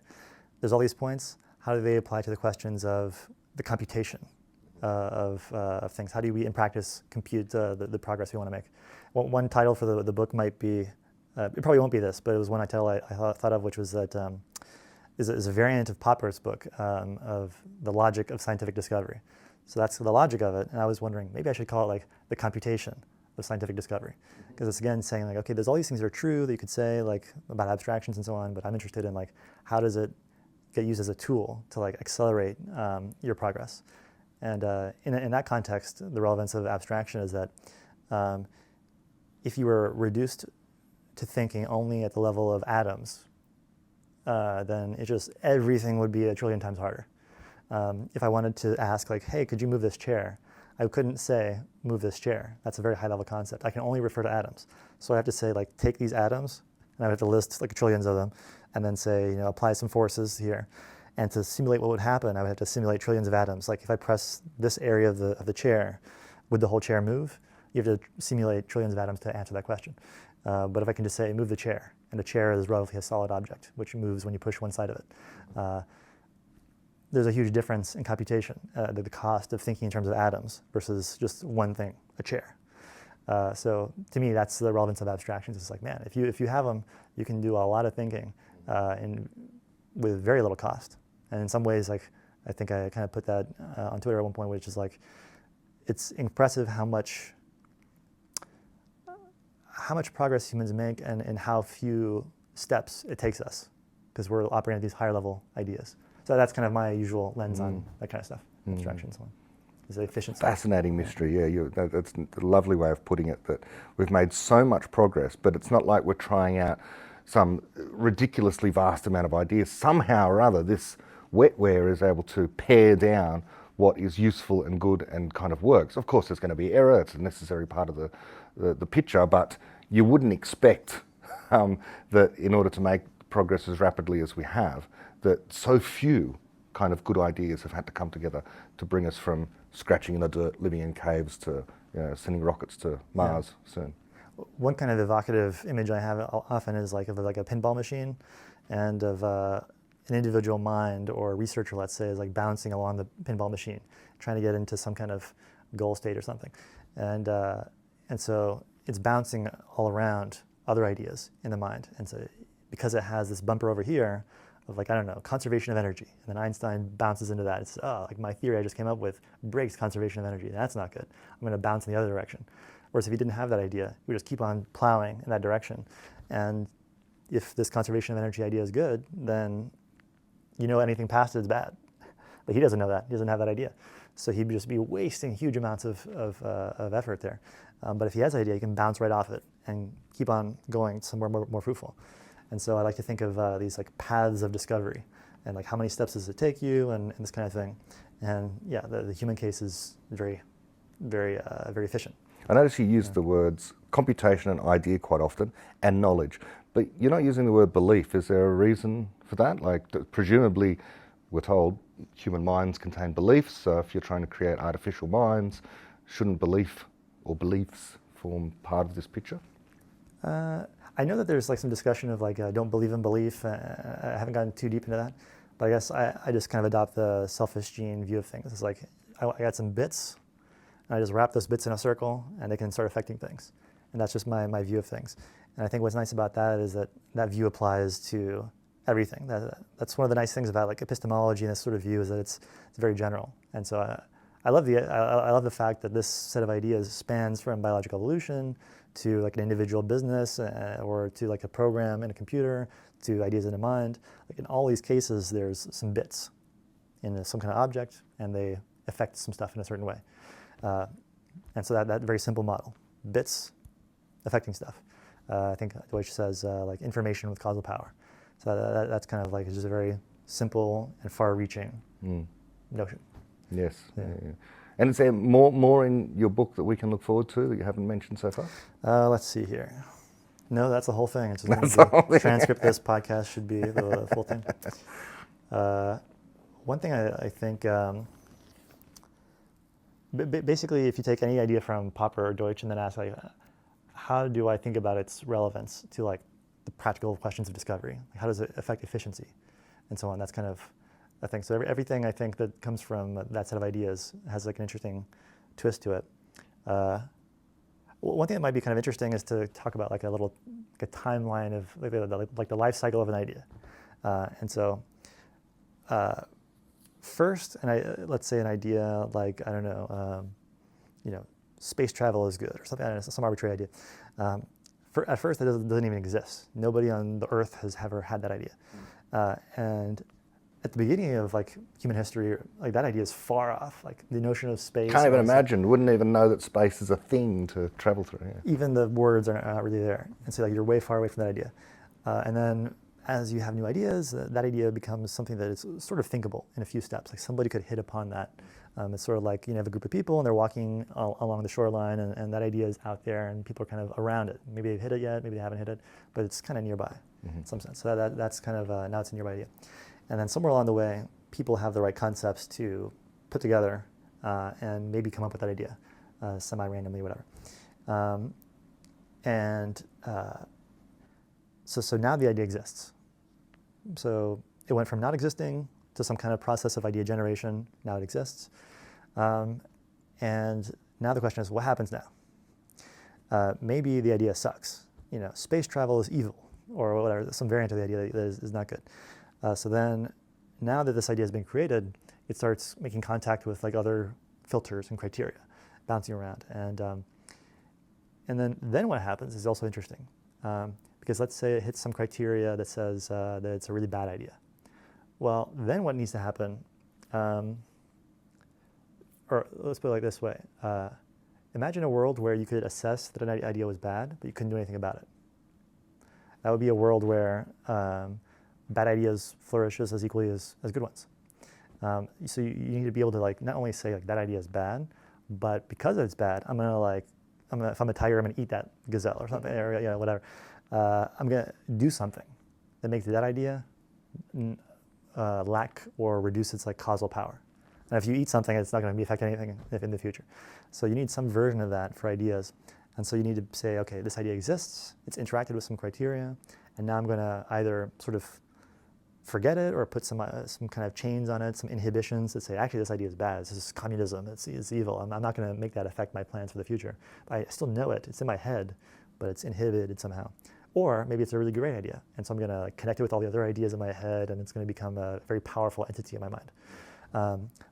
there's all these points. How do they apply to the questions of the computation of things? How do we, in practice, compute the progress we want to make? Well, one title for the book might be, it probably won't be this, but it was one title I thought of, which was that is a variant of Popper's book of the logic of scientific discovery. So that's the logic of it, and I was wondering, maybe I should call it like the computation of scientific discovery. Because it's again saying like, okay, there's all these things that are true that you could say like about abstractions and so on, but I'm interested in like, how does it get used as a tool to like accelerate your progress? And in that context, the relevance of abstraction is that if you were reduced to thinking only at the level of atoms, then everything would be a trillion times harder. If I wanted to ask like, hey, could you move this chair? I couldn't say, move this chair. That's a very high level concept. I can only refer to atoms. So I have to say like, take these atoms, and I would have to list like trillions of them, and then say, apply some forces here. And to simulate what would happen, I would have to simulate trillions of atoms. Like if I press this area of the chair, would the whole chair move? You have to simulate trillions of atoms to answer that question. But if I can just say, move the chair, and the chair is relatively a solid object, which moves when you push one side of it. There's a huge difference in computation, the cost of thinking in terms of atoms versus just one thing, a chair. So to me, that's the relevance of abstractions. It's like, man, if you have them, you can do a lot of thinking with very little cost. And in some ways, like I think I kind of put that on Twitter at one point, which is like, it's impressive how much progress humans make and how few steps it takes us, because we're operating at these higher level ideas. So that's kind of my usual lens on that kind of stuff, abstraction and so on. Is the efficiency. Fascinating mystery, yeah. That's a lovely way of putting it, that we've made so much progress, but it's not like we're trying out some ridiculously vast amount of ideas. Somehow or other, this wetware is able to pare down what is useful and good and kind of works. Of course, there's going to be error. It's a necessary part of the picture, but you wouldn't expect that in order to make progress as rapidly as we have, that so few kind of good ideas have had to come together to bring us from scratching in the dirt, living in caves, to sending rockets to Mars soon. One kind of evocative image I have often is like of like a pinball machine, and of an individual mind or researcher, let's say, is like bouncing along the pinball machine, trying to get into some kind of goal state or something, and so it's bouncing all around other ideas in the mind, and so because it has this bumper over here of like, I don't know, conservation of energy, and then Einstein bounces into that. It's like my theory I just came up with breaks conservation of energy. That's not good. I'm going to bounce in the other direction. Whereas if he didn't have that idea, we would just keep on plowing in that direction. And if this conservation of energy idea is good, then anything past it is bad. But he doesn't know that. He doesn't have that idea. So he'd just be wasting huge amounts of effort there. But if he has an idea, he can bounce right off it and keep on going somewhere more fruitful. And so I like to think of these like paths of discovery, and like how many steps does it take you, and this kind of thing. And yeah, the human case is very, very, very efficient. I notice you use the words computation and idea quite often, and knowledge, but you're not using the word belief. Is there a reason for that? Like, presumably, we're told human minds contain beliefs, so if you're trying to create artificial minds, shouldn't belief or beliefs form part of this picture? I know that there's like some discussion of like don't believe in belief. I haven't gotten too deep into that, but I guess I just kind of adopt the selfish gene view of things. It's like I got some bits, and I just wrap those bits in a circle, and they can start affecting things. And that's just my view of things. And I think what's nice about that is that view applies to everything. That's one of the nice things about like epistemology and this sort of view, is that it's very general. And so I love the fact that this set of ideas spans from biological evolution to like an individual business, or to like a program in a computer, to ideas in a mind. Like in all these cases, there's some bits in some kind of object, and they affect some stuff in a certain way. And so that very simple model, bits affecting stuff. I think Deutsch says like information with causal power. So that's kind of like just a very simple and far-reaching notion. Yes. Yeah. And is there more in your book that we can look forward to that you haven't mentioned so far? Let's see here. No, that's the whole thing. It's just the transcript of this podcast should be the full thing. One thing I think, basically, if you take any idea from Popper or Deutsch and then ask, like, how do I think about its relevance to like the practical questions of discovery? Like, how does it affect efficiency, and so on? That's kind of a thing. So everything I think that comes from that set of ideas has like an interesting twist to it. One thing that might be kind of interesting is to talk about like a timeline of like the life cycle of an idea. And so first, let's say an idea like, I don't know, space travel is good or something, I don't know, some arbitrary idea. At first, it doesn't even exist. Nobody on the Earth has ever had that idea. And at the beginning of like human history, like that idea is far off. Like the notion of space. Can't even imagine. Wouldn't even know that space is a thing to travel through. Yeah. Even the words are not really there, and so like you're way far away from that idea. And then as you have new ideas, that idea becomes something that is sort of thinkable in a few steps. Like somebody could hit upon that. It's sort of like you have a group of people and they're walking along the shoreline, and that idea is out there, and people are kind of around it. Maybe they've hit it yet, maybe they haven't hit it, but it's kind of nearby in some sense. So that's kind of now it's a nearby idea. And then somewhere along the way, people have the right concepts to put together and maybe come up with that idea semi-randomly, whatever. So now the idea exists. So it went from not existing to some kind of process of idea generation. Now it exists. And now the question is, what happens now? Maybe the idea sucks. Space travel is evil, or whatever, some variant of the idea that is not good. So then, now that this idea has been created, it starts making contact with like other filters and criteria, bouncing around, and then what happens is also interesting, because let's say it hits some criteria that says that it's a really bad idea. Well, then what needs to happen, or let's put it like this way: imagine a world where you could assess that an idea was bad, but you couldn't do anything about it. That would be a world where bad ideas flourish as equally as good ones. So you need to be able to like not only say like that idea is bad, but because it's bad, if I'm a tiger, I'm gonna eat that gazelle or something, or whatever. I'm gonna do something that makes that idea lack or reduce its like causal power. And if you eat something, it's not gonna affect anything in the future. So you need some version of that for ideas. And so you need to say, okay, this idea exists, it's interacted with some criteria, and now I'm gonna either sort of forget it or put some kind of chains on it, some inhibitions that say, actually, this idea is bad. This is communism. It's evil. I'm not going to make that affect my plans for the future. I still know it. It's in my head, but it's inhibited somehow. Or maybe it's a really great idea, and so I'm going to connect it with all the other ideas in my head, and it's going to become a very powerful entity in my mind.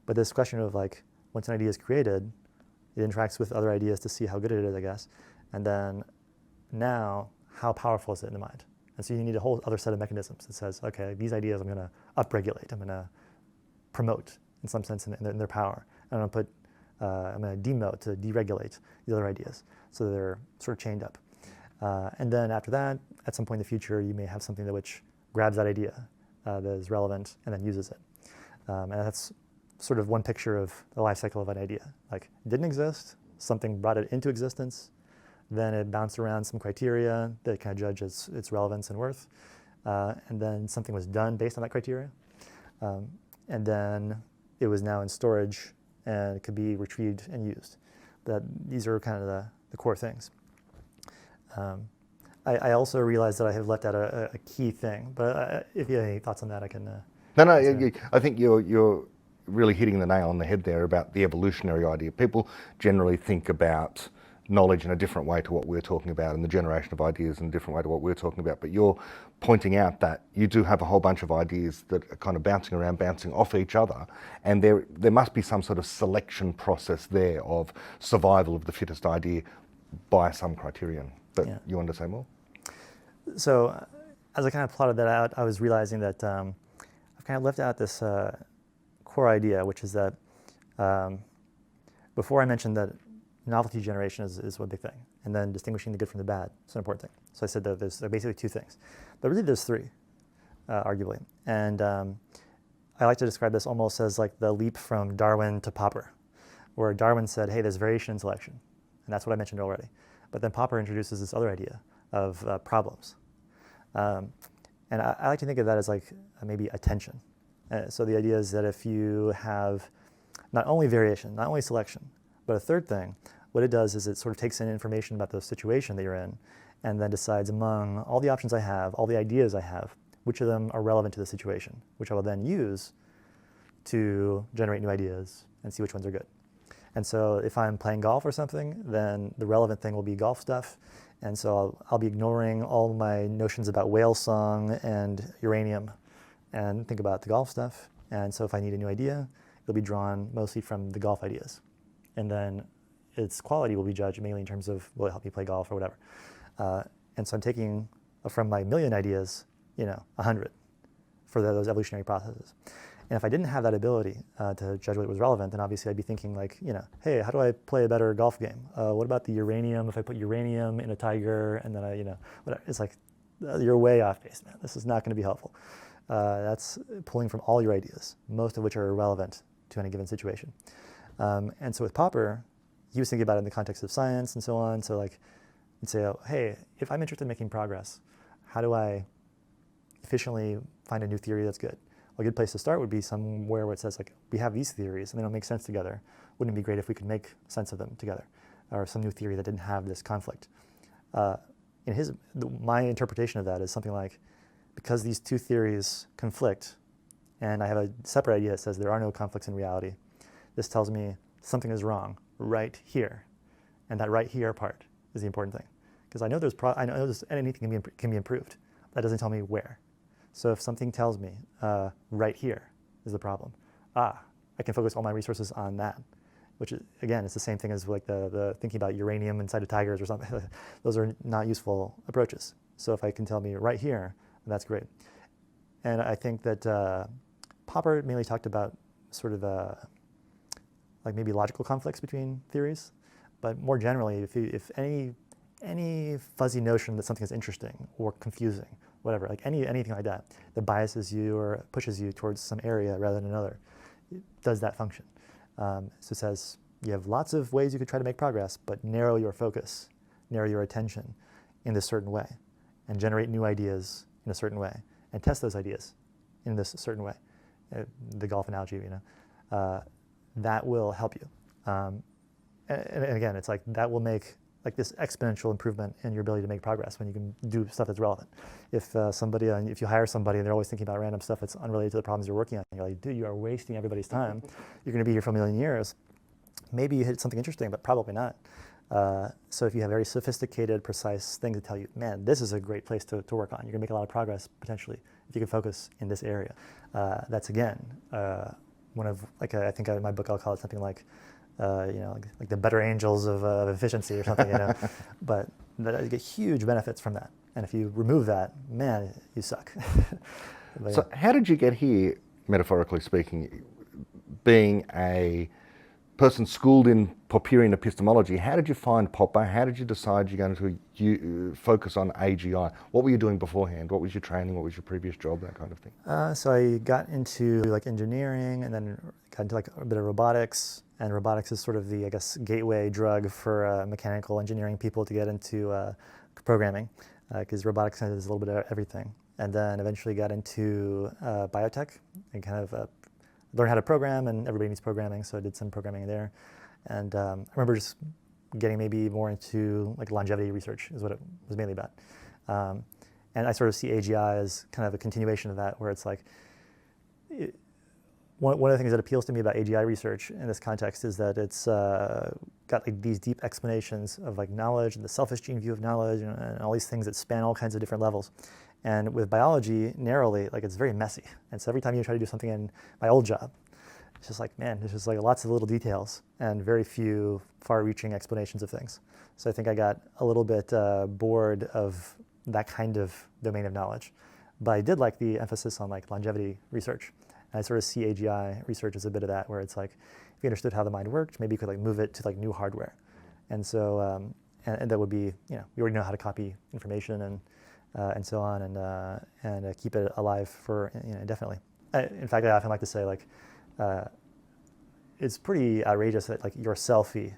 But this question of like, once an idea is created, it interacts with other ideas to see how good it is, I guess, and then now, how powerful is it in the mind? And so you need a whole other set of mechanisms that says, okay, these ideas I'm going to upregulate, I'm going to promote in some sense in their power. And I'm going to demote, to deregulate the other ideas. So they're sort of chained up. And then after that, at some point in the future, you may have something which grabs that idea that is relevant and then uses it. And that's sort of one picture of the life cycle of an idea. Like, it didn't exist, something brought it into existence, then it bounced around some criteria that kind of judge its relevance and worth, and then something was done based on that criteria, and then it was now in storage and it could be retrieved and used. These are kind of the core things. I also realized that I have left out a key thing, but if you have any thoughts on that, I can. No, I think you're really hitting the nail on the head there about the evolutionary idea. People generally think about knowledge in a different way to what we're talking about, and the generation of ideas in a different way to what we're talking about. But you're pointing out that you do have a whole bunch of ideas that are kind of bouncing around, bouncing off each other, and there must be some sort of selection process there of survival of the fittest idea by some criterion. But yeah. You want to say more? So as I kind of plotted that out, I was realizing that I've kind of left out this core idea, which is that before I mentioned that novelty generation is one big thing, and then distinguishing the good from the bad is an important thing. So I said that there's basically two things, but really there's three, arguably. And I like to describe this almost as like the leap from Darwin to Popper, where Darwin said, hey, there's variation in selection, and that's what I mentioned already. But then Popper introduces this other idea of problems. And I like to think of that as like maybe attention. So the idea is that if you have not only variation, not only selection, but a third thing, what it does is it sort of takes in information about the situation that you're in and then decides among all the options I have, all the ideas I have, which of them are relevant to the situation, which I will then use to generate new ideas and see which ones are good. And so if I'm playing golf or something, then the relevant thing will be golf stuff. And so I'll be ignoring all my notions about whale song and uranium and think about the golf stuff. And so if I need a new idea, it'll be drawn mostly from the golf ideas. And then its quality will be judged mainly in terms of will it help me play golf or whatever. And so I'm taking from my million ideas, 100 for those evolutionary processes. And if I didn't have that ability to judge what was relevant, then obviously I'd be thinking like, hey, how do I play a better golf game? What about the uranium? If I put uranium in a tiger and then whatever. It's like, you're way off base, man. This is not going to be helpful. That's pulling from all your ideas, most of which are irrelevant to any given situation. And so with Popper, he was thinking about it in the context of science and so on. So like, you'd say, oh, hey, if I'm interested in making progress, how do I efficiently find a new theory that's good? A good place to start would be somewhere where it says like, we have these theories and they don't make sense together. Wouldn't it be great if we could make sense of them together? Or some new theory that didn't have this conflict. My interpretation of that is something like, because these two theories conflict, and I have a separate idea that says there are no conflicts in reality, this tells me something is wrong right here. And that right here part is the important thing. Because I know anything can be improved. That doesn't tell me where. So if something tells me right here is the problem, I can focus all my resources on that, which is, again, it's the same thing as like the thinking about uranium inside of tigers or something. Those are not useful approaches. So if I can tell me right here, that's great. And I think that Popper mainly talked about sort of like maybe logical conflicts between theories, but more generally, if any fuzzy notion that something is interesting or confusing, whatever, like anything like that biases you or pushes you towards some area rather than another, it does that function. So it says you have lots of ways you could try to make progress, but narrow your focus, narrow your attention in this certain way, and generate new ideas in a certain way, and test those ideas in this certain way. The golf analogy, that will help you. And again, it's like that will make like this exponential improvement in your ability to make progress when you can do stuff that's relevant. If you hire somebody and they're always thinking about random stuff that's unrelated to the problems you're working on, you're like, dude, you are wasting everybody's time. You're going to be here for a million years. Maybe you hit something interesting, but probably not. So if you have very sophisticated, precise things to tell you, man, this is a great place to work on. You're going to make a lot of progress potentially if you can focus in this area. That's again one of like I think in my book I'll call it something like like the better angels of efficiency or something, but you get huge benefits from that. And if you remove that, man, you suck. So how did you get here, metaphorically speaking, being a person schooled in Popperian epistemology? How did you find Popper? How did you decide you're going to focus on AGI? What were you doing beforehand? What was your training? What was your previous job? That kind of thing. So I got into like engineering and then got into like a bit of robotics. And robotics is sort of the, I guess, gateway drug for mechanical engineering people to get into programming, because robotics is a little bit of everything. And then eventually got into biotech and kind of learned how to program, and everybody needs programming, so I did some programming there. And I remember just getting maybe more into like longevity research is what it was mainly about. And I sort of see AGI as kind of a continuation of that, where it's like, one of the things that appeals to me about AGI research in this context is that it's got like these deep explanations of like knowledge and the self-esteem view of knowledge and all these things that span all kinds of different levels. And with biology, narrowly, like it's very messy. And so every time you try to do something in my old job, it's just like, man, there's just like lots of little details and very few far-reaching explanations of things. So I think I got a little bit bored of that kind of domain of knowledge. But I did like the emphasis on like longevity research. And I sort of see AGI research as a bit of that, where it's like, if you understood how the mind worked, maybe you could like move it to like new hardware. And so, and that would be, we already know how to copy information and so on, and keep it alive for indefinitely. In fact, I often like to say like, it's pretty outrageous that like your selfie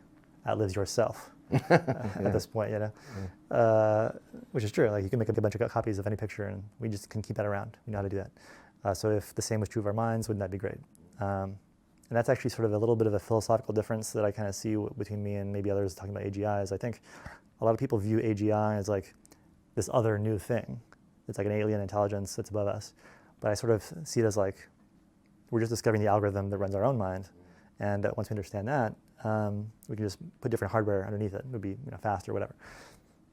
outlives yourself at this point, which is true. Like you can make a bunch of copies of any picture, and we just can keep that around. We know how to do that. So if the same was true of our minds, wouldn't that be great? And that's actually sort of a little bit of a philosophical difference that I kind of see between me and maybe others talking about AGIs. I think a lot of people view AGI as like this other new thing. It's like an alien intelligence that's above us. But I sort of see it as like, we're just discovering the algorithm that runs our own mind. And once we understand that, we can just put different hardware underneath it. It would be fast or whatever.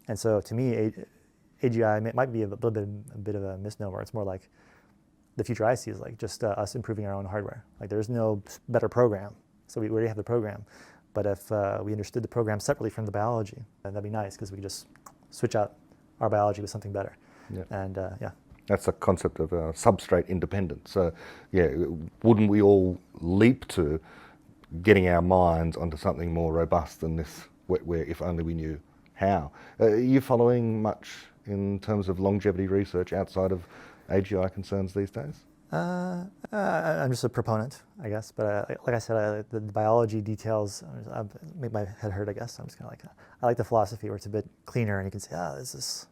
And so to me, AGI might be a bit of a misnomer. It's more like the future I see is like just us improving our own hardware. Like there's no better program, so we already have the program. But if we understood the program separately from the biology, then that'd be nice because we could just switch out our biology with something better. Yeah. And That's the concept of substrate independence. So yeah, wouldn't we all leap to getting our minds onto something more robust than this, where if only we knew how? Are you following much in terms of longevity research outside of AGI concerns these days? I'm just a proponent, I guess. But like I said, the biology details make my head hurt, I guess. I'm just kind of like, I like the philosophy where it's a bit cleaner and you can say, this is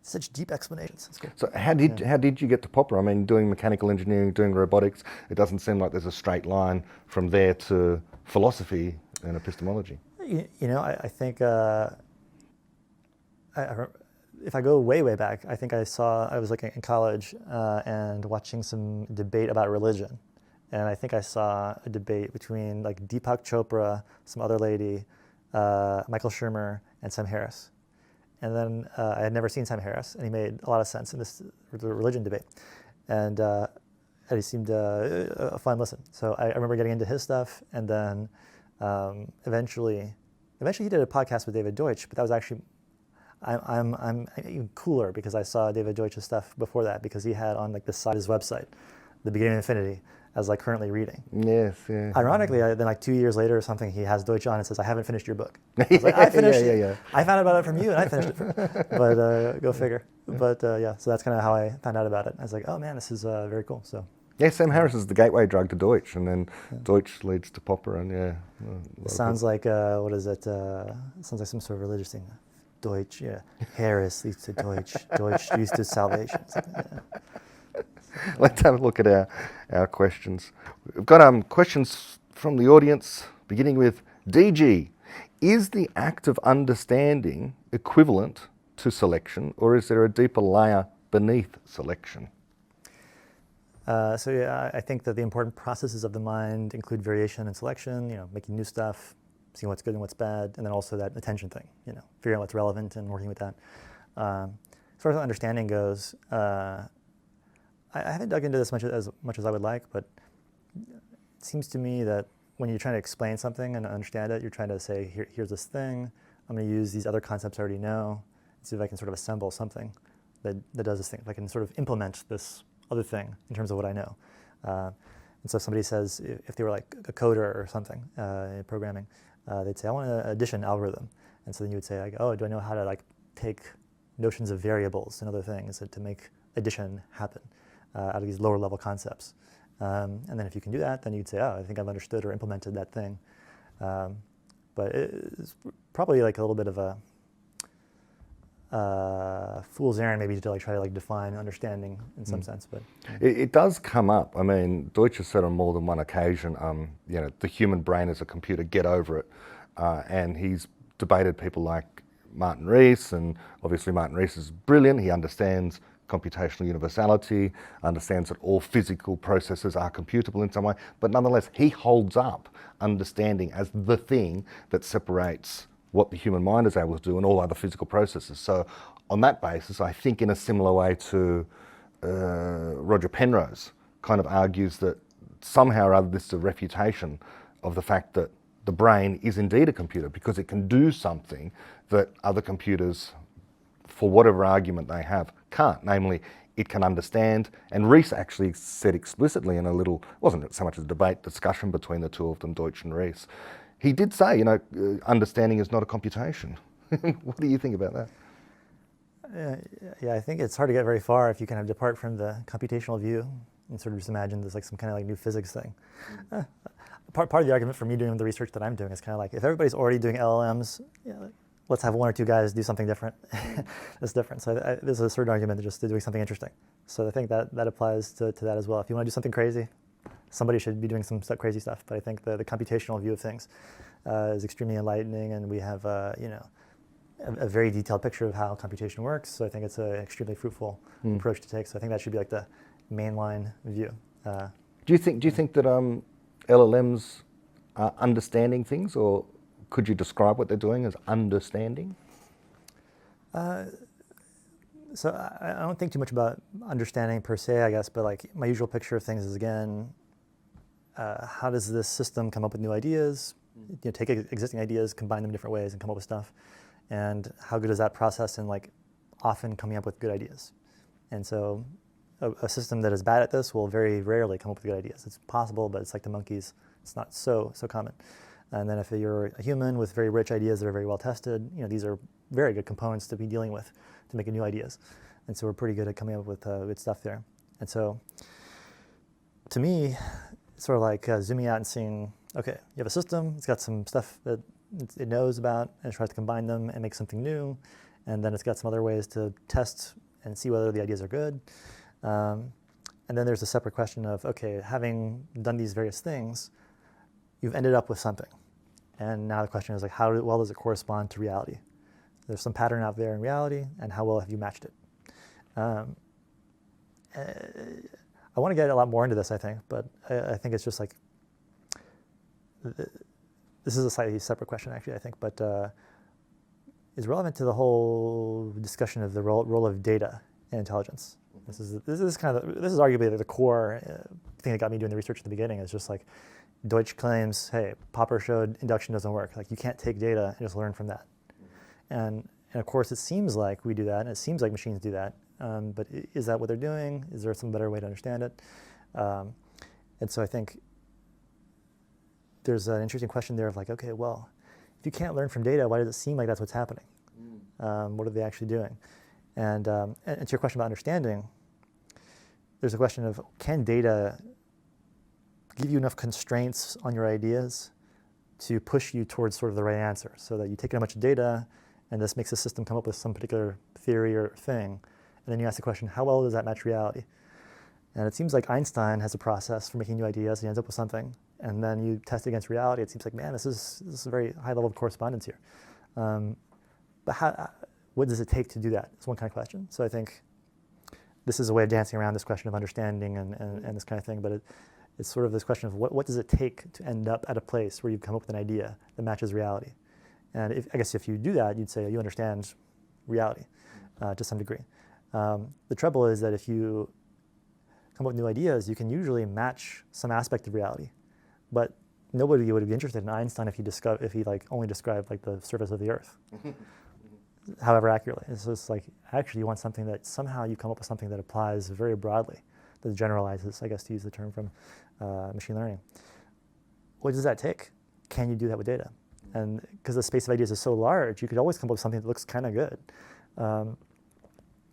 such deep explanations. It's good. So how did you get to Popper? I mean, doing mechanical engineering, doing robotics, it doesn't seem like there's a straight line from there to philosophy and epistemology. I think if I go way back, I think I was like in college and watching some debate about religion. And I think I saw a debate between like Deepak Chopra, some other lady, Michael Shermer, and Sam Harris. And then I had never seen Sam Harris, and he made a lot of sense in the religion debate. And it seemed a fun listen. So I remember getting into his stuff, and then eventually he did a podcast with David Deutsch, but that was actually, I'm even cooler because I saw David Deutsch's stuff before that, because he had on like the side of his website, The Beginning of Infinity, as like currently reading. Yes, yeah. Ironically, then like 2 years later or something, he has Deutsch on and says, I haven't finished your book. I was like, I finished it. Yeah. I found out about it from you and I finished it. But go figure. But so that's kind of how I found out about it. I was like, oh man, this is very cool. So. Yeah, Sam Harris is the gateway drug to Deutsch, and then Deutsch leads to Popper, and yeah. It sounds like, what is it? It sounds like some sort of religious thing. Deutsch, yeah. Harris leads to Deutsch. Deutsch leads to salvation. Let's have a look at our questions. We've got questions from the audience, beginning with DG. Is the act of understanding equivalent to selection, or is there a deeper layer beneath selection? So yeah, I think that the important processes of the mind include variation and selection, making new stuff, seeing what's good and what's bad, and then also that attention thing, figuring out what's relevant and working with that. As far as understanding goes, I haven't dug into this as much as I would like, but it seems to me that when you're trying to explain something and understand it, you're trying to say, here's this thing, I'm going to use these other concepts I already know, and see if I can sort of assemble something that does this thing, if I can sort of implement this other thing in terms of what I know. And so if somebody says, if they were like a coder or something in programming, they'd say, I want an addition algorithm. And so then you would say, like, oh, do I know how to like take notions of variables and other things to make addition happen out of these lower level concepts? And then if you can do that, then you'd say, oh, I think I've understood or implemented that thing. But it's probably like a little bit of a fool's errand maybe to like try to like define understanding in some sense, but it does come up. I mean, Deutsch has said on more than one occasion, the human brain is a computer, get over it. And he's debated people like Martin Rees, and obviously Martin Rees is brilliant. He understands computational universality, understands that all physical processes are computable in some way, but nonetheless, he holds up understanding as the thing that separates what the human mind is able to do and all other physical processes. So on that basis, I think in a similar way to Roger Penrose kind of argues that somehow or other this is a refutation of the fact that the brain is indeed a computer because it can do something that other computers, for whatever argument they have, can't. Namely, it can understand, and Rees actually said explicitly in a little, wasn't so much a debate, discussion between the two of them, Deutsch and Rees, he did say, understanding is not a computation. What do you think about that? Yeah, I think it's hard to get very far if you kind of depart from the computational view and sort of just imagine there's like some kind of like new physics thing. Part of the argument for me doing the research that I'm doing is kind of like, if everybody's already doing LLMs, let's have one or two guys do something different. That's different. So there's a certain argument just to doing something interesting. So I think that applies to that as well. If you want to do something crazy, somebody should be doing some crazy stuff. But I think the computational view of things is extremely enlightening, and we have a very detailed picture of how computation works. So I think it's an extremely fruitful approach to take. So I think that should be like the mainline view. Do you think that LLMs are understanding things, or could you describe what they're doing as understanding? So I don't think too much about understanding per se, I guess, but like my usual picture of things is, again, how does this system come up with new ideas? Take existing ideas, combine them in different ways, and come up with stuff. And how good is that process in like often coming up with good ideas? And so a system that is bad at this will very rarely come up with good ideas. It's possible, but it's like the monkeys. It's not so common. And then if you're a human with very rich ideas that are very well tested, these are very good components to be dealing with to make new ideas. And so we're pretty good at coming up with good stuff there. And so to me, it's sort of like zooming out and seeing, okay, you have a system, it's got some stuff that it knows about, and it tries to combine them and make something new. And then it's got some other ways to test and see whether the ideas are good. And then there's a separate question of, okay, having done these various things, you've ended up with something. And now the question is like, how well does it correspond to reality? There's some pattern out there in reality, and how well have you matched it? I want to get a lot more into this, I think, but I think it's just like, this is a slightly separate question, actually, I think, but is relevant to the whole discussion of the role of data in intelligence. This is arguably the core thing that got me doing the research at the beginning. Is just like Deutsch claims, hey, Popper showed induction doesn't work. Like you can't take data and just learn from that. And of course, it seems like we do that, and it seems like machines do that. But is that what they're doing? Is there some better way to understand it? And so I think there's an interesting question there of like, okay, well, if you can't learn from data, why does it seem like that's what's happening? What are they actually doing? And to your question about understanding, there's a question of, can data give you enough constraints on your ideas to push you towards sort of the right answer, so that you take in a bunch of data and this makes the system come up with some particular theory or thing, and then you ask the question, how well does that match reality? And it seems like Einstein has a process for making new ideas. He ends up with something, and then you test it against reality. It seems like, man, this is a very high level of correspondence here. But what does it take to do that? It's one kind of question. So I think this is a way of dancing around this question of understanding and this kind of thing. But it's sort of this question of what does it take to end up at a place where you've come up with an idea that matches reality? And I guess if you do that, you'd say you understand reality to some degree. The trouble is that if you come up with new ideas, you can usually match some aspect of reality. But nobody would be interested in Einstein if he like only described like the surface of the Earth, however accurately. It's just like, actually you want something that somehow you come up with something that applies very broadly, that generalizes, I guess, to use the term from machine learning. What does that take? Can you do that with data? And because the space of ideas is so large, you could always come up with something that looks kind of good.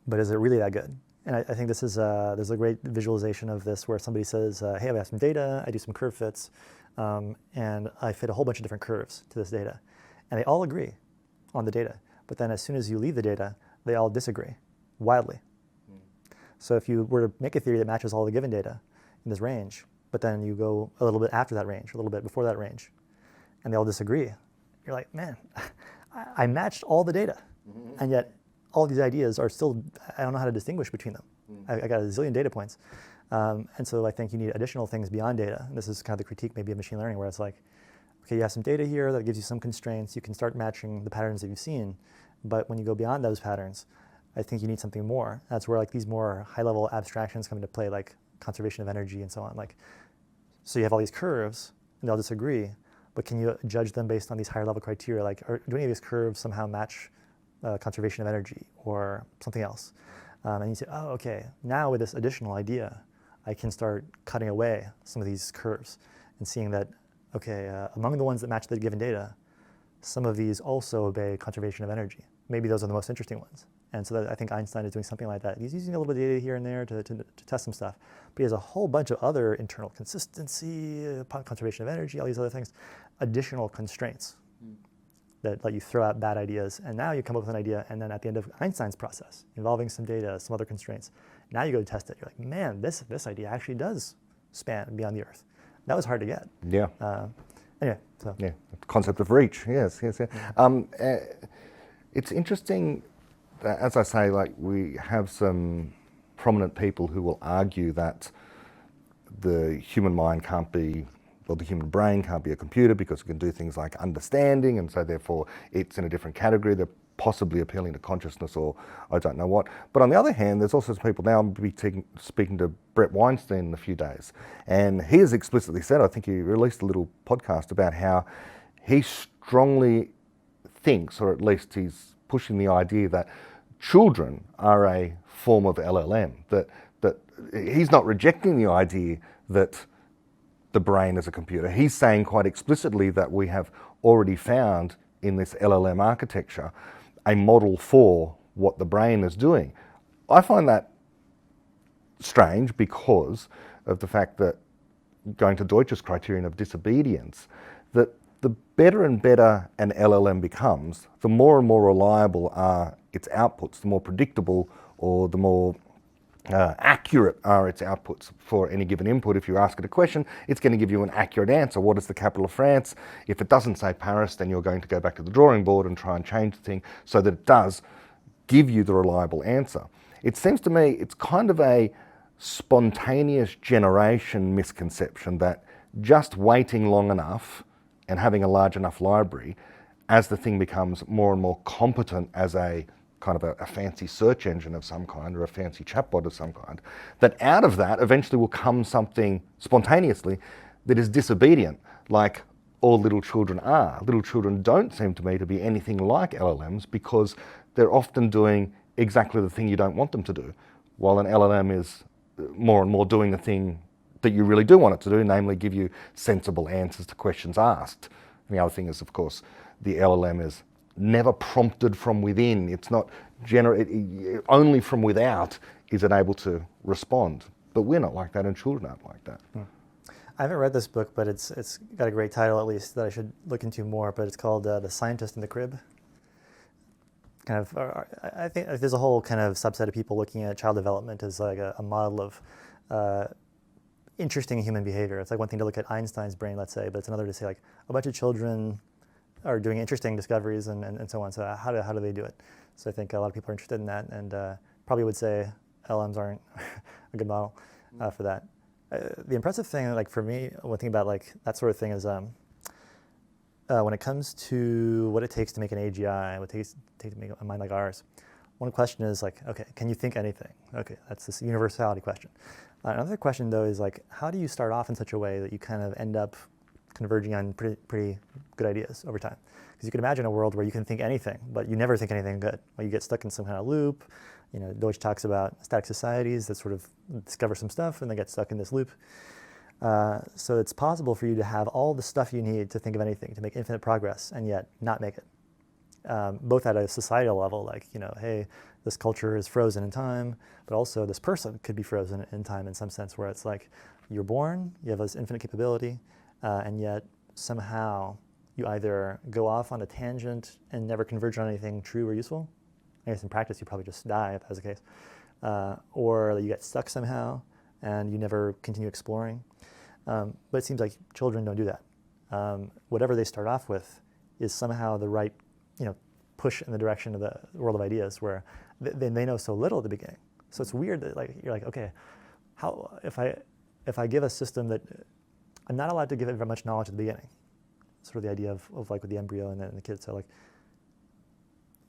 But is it really that good? And I think there's a great visualization of this where somebody says, hey, I have some data, I do some curve fits, and I fit a whole bunch of different curves to this data. And they all agree on the data. But then as soon as you leave the data, they all disagree wildly. So if you were to make a theory that matches all the given data in this range, but then you go a little bit after that range, a little bit before that range, and they all disagree, you're like, man, I matched all the data, and yet all these ideas are still, I don't know how to distinguish between them. I got a zillion data points. And so I think you need additional things beyond data. And this is kind of the critique maybe of machine learning, where it's like, okay, you have some data here that gives you some constraints. You can start matching the patterns that you've seen. But when you go beyond those patterns, I think you need something more. That's where like these more high-level abstractions come into play, like conservation of energy and so on. Like, so you have all these curves, and they'll disagree, but can you judge them based on these higher-level criteria? Like, do any of these curves somehow match conservation of energy or something else? And you say, oh, okay, now with this additional idea, I can start cutting away some of these curves and seeing that, okay, among the ones that match the given data, some of these also obey conservation of energy. Maybe those are the most interesting ones. And so I think Einstein is doing something like that. He's using a little bit of data here and there to test some stuff. But he has a whole bunch of other internal consistency, conservation of energy, all these other things, additional constraints that let you throw out bad ideas, and now you come up with an idea, and then at the end of Einstein's process, involving some data, some other constraints, now you go to test it. You're like, man, this idea actually does span beyond the Earth. That was hard to get. Yeah. Anyway, so. Yeah, concept of reach, yes. It's interesting, that, as I say, like we have some prominent people who will argue that the human mind can't be, or the human brain can't be a computer because it can do things like understanding, and so therefore it's in a different category. They're possibly appealing to consciousness, or I don't know what. But on the other hand, there's also some people, now I'm speaking to Brett Weinstein in a few days, and he has explicitly said, I think he released a little podcast about how he strongly thinks, or at least he's pushing the idea that children are a form of LLM, that he's not rejecting the idea that the brain is a computer. He's saying quite explicitly that we have already found in this LLM architecture a model for what the brain is doing. I find that strange because of the fact that, going to Deutsch's criterion of disobedience, that the better and better an LLM becomes, the more and more reliable are its outputs, the more predictable or the more accurate are its outputs for any given input. If you ask it a question, it's going to give you an accurate answer. What is the capital of France? If it doesn't say Paris, then you're going to go back to the drawing board and try and change the thing so that it does give you the reliable answer. It seems to me it's kind of a spontaneous generation misconception that just waiting long enough and having a large enough library, as the thing becomes more and more competent as a kind of a fancy search engine of some kind, or a fancy chatbot of some kind, that out of that eventually will come something spontaneously that is disobedient, like all little children are. Little children don't seem to me to be anything like LLMs because they're often doing exactly the thing you don't want them to do, while an LLM is more and more doing the thing that you really do want it to do, namely give you sensible answers to questions asked. And the other thing is, of course, the LLM is never prompted from within. It's not only from without is it able to respond. But we're not like that, and children aren't like that. I haven't read this book, but it's got a great title, at least, that I should look into more. But it's called The Scientist in the Crib. Kind of, I think there's a whole kind of subset of people looking at child development as like a model of interesting human behavior. It's like one thing to look at Einstein's brain, let's say, but it's another to say like a bunch of children are doing interesting discoveries and so on. So how do they do it? So I think a lot of people are interested in that, and probably would say LLMs aren't a good model for that. The impressive thing, like for me, one thing about like that sort of thing is when it comes to what it takes to make an AGI, what it takes to make a mind like ours, one question is like, okay, can you think anything? Okay, that's this universality question. Another question though is like, how do you start off in such a way that you kind of end up converging on pretty good ideas over time? Because you can imagine a world where you can think anything, but you never think anything good. Well, you get stuck in some kind of loop. You know, Deutsch talks about static societies that sort of discover some stuff and they get stuck in this loop. So it's possible for you to have all the stuff you need to think of anything, to make infinite progress, and yet not make it. Both at a societal level, like, you know, hey, this culture is frozen in time, but also this person could be frozen in time in some sense, where it's like you're born, you have this infinite capability, and yet somehow you either go off on a tangent and never converge on anything true or useful. I guess in practice you probably just die if that's the case. Or you get stuck somehow and you never continue exploring. But it seems like children don't do that. Whatever they start off with is somehow the right, you know, push in the direction of the world of ideas, where they know so little at the beginning. So it's weird that like you're like, okay, how if I give a system that I'm not allowed to give it very much knowledge at the beginning. Sort of the idea of like with the embryo and the kid. So like,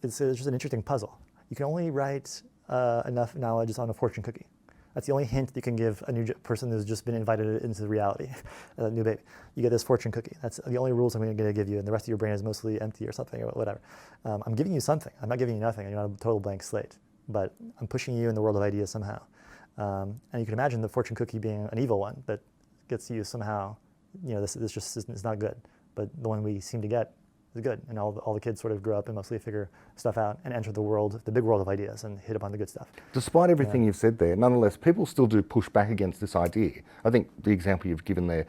it's just an interesting puzzle. You can only write enough knowledge on a fortune cookie. That's the only hint you can give a new person who's just been invited into reality, a new baby. You get this fortune cookie. That's the only rules I'm going to give you, and the rest of your brain is mostly empty or something or whatever. I'm giving you something. I'm not giving you nothing. You're not a total blank slate, but I'm pushing you in the world of ideas somehow. And you can imagine the fortune cookie being an evil one that gets you somehow, you know, this just is not good. But the one we seem to get is good, and all the kids sort of grow up and mostly figure stuff out and enter the world, the big world of ideas, and hit upon the good stuff. Despite everything you've said there, nonetheless, people still do push back against this idea. I think the example you've given there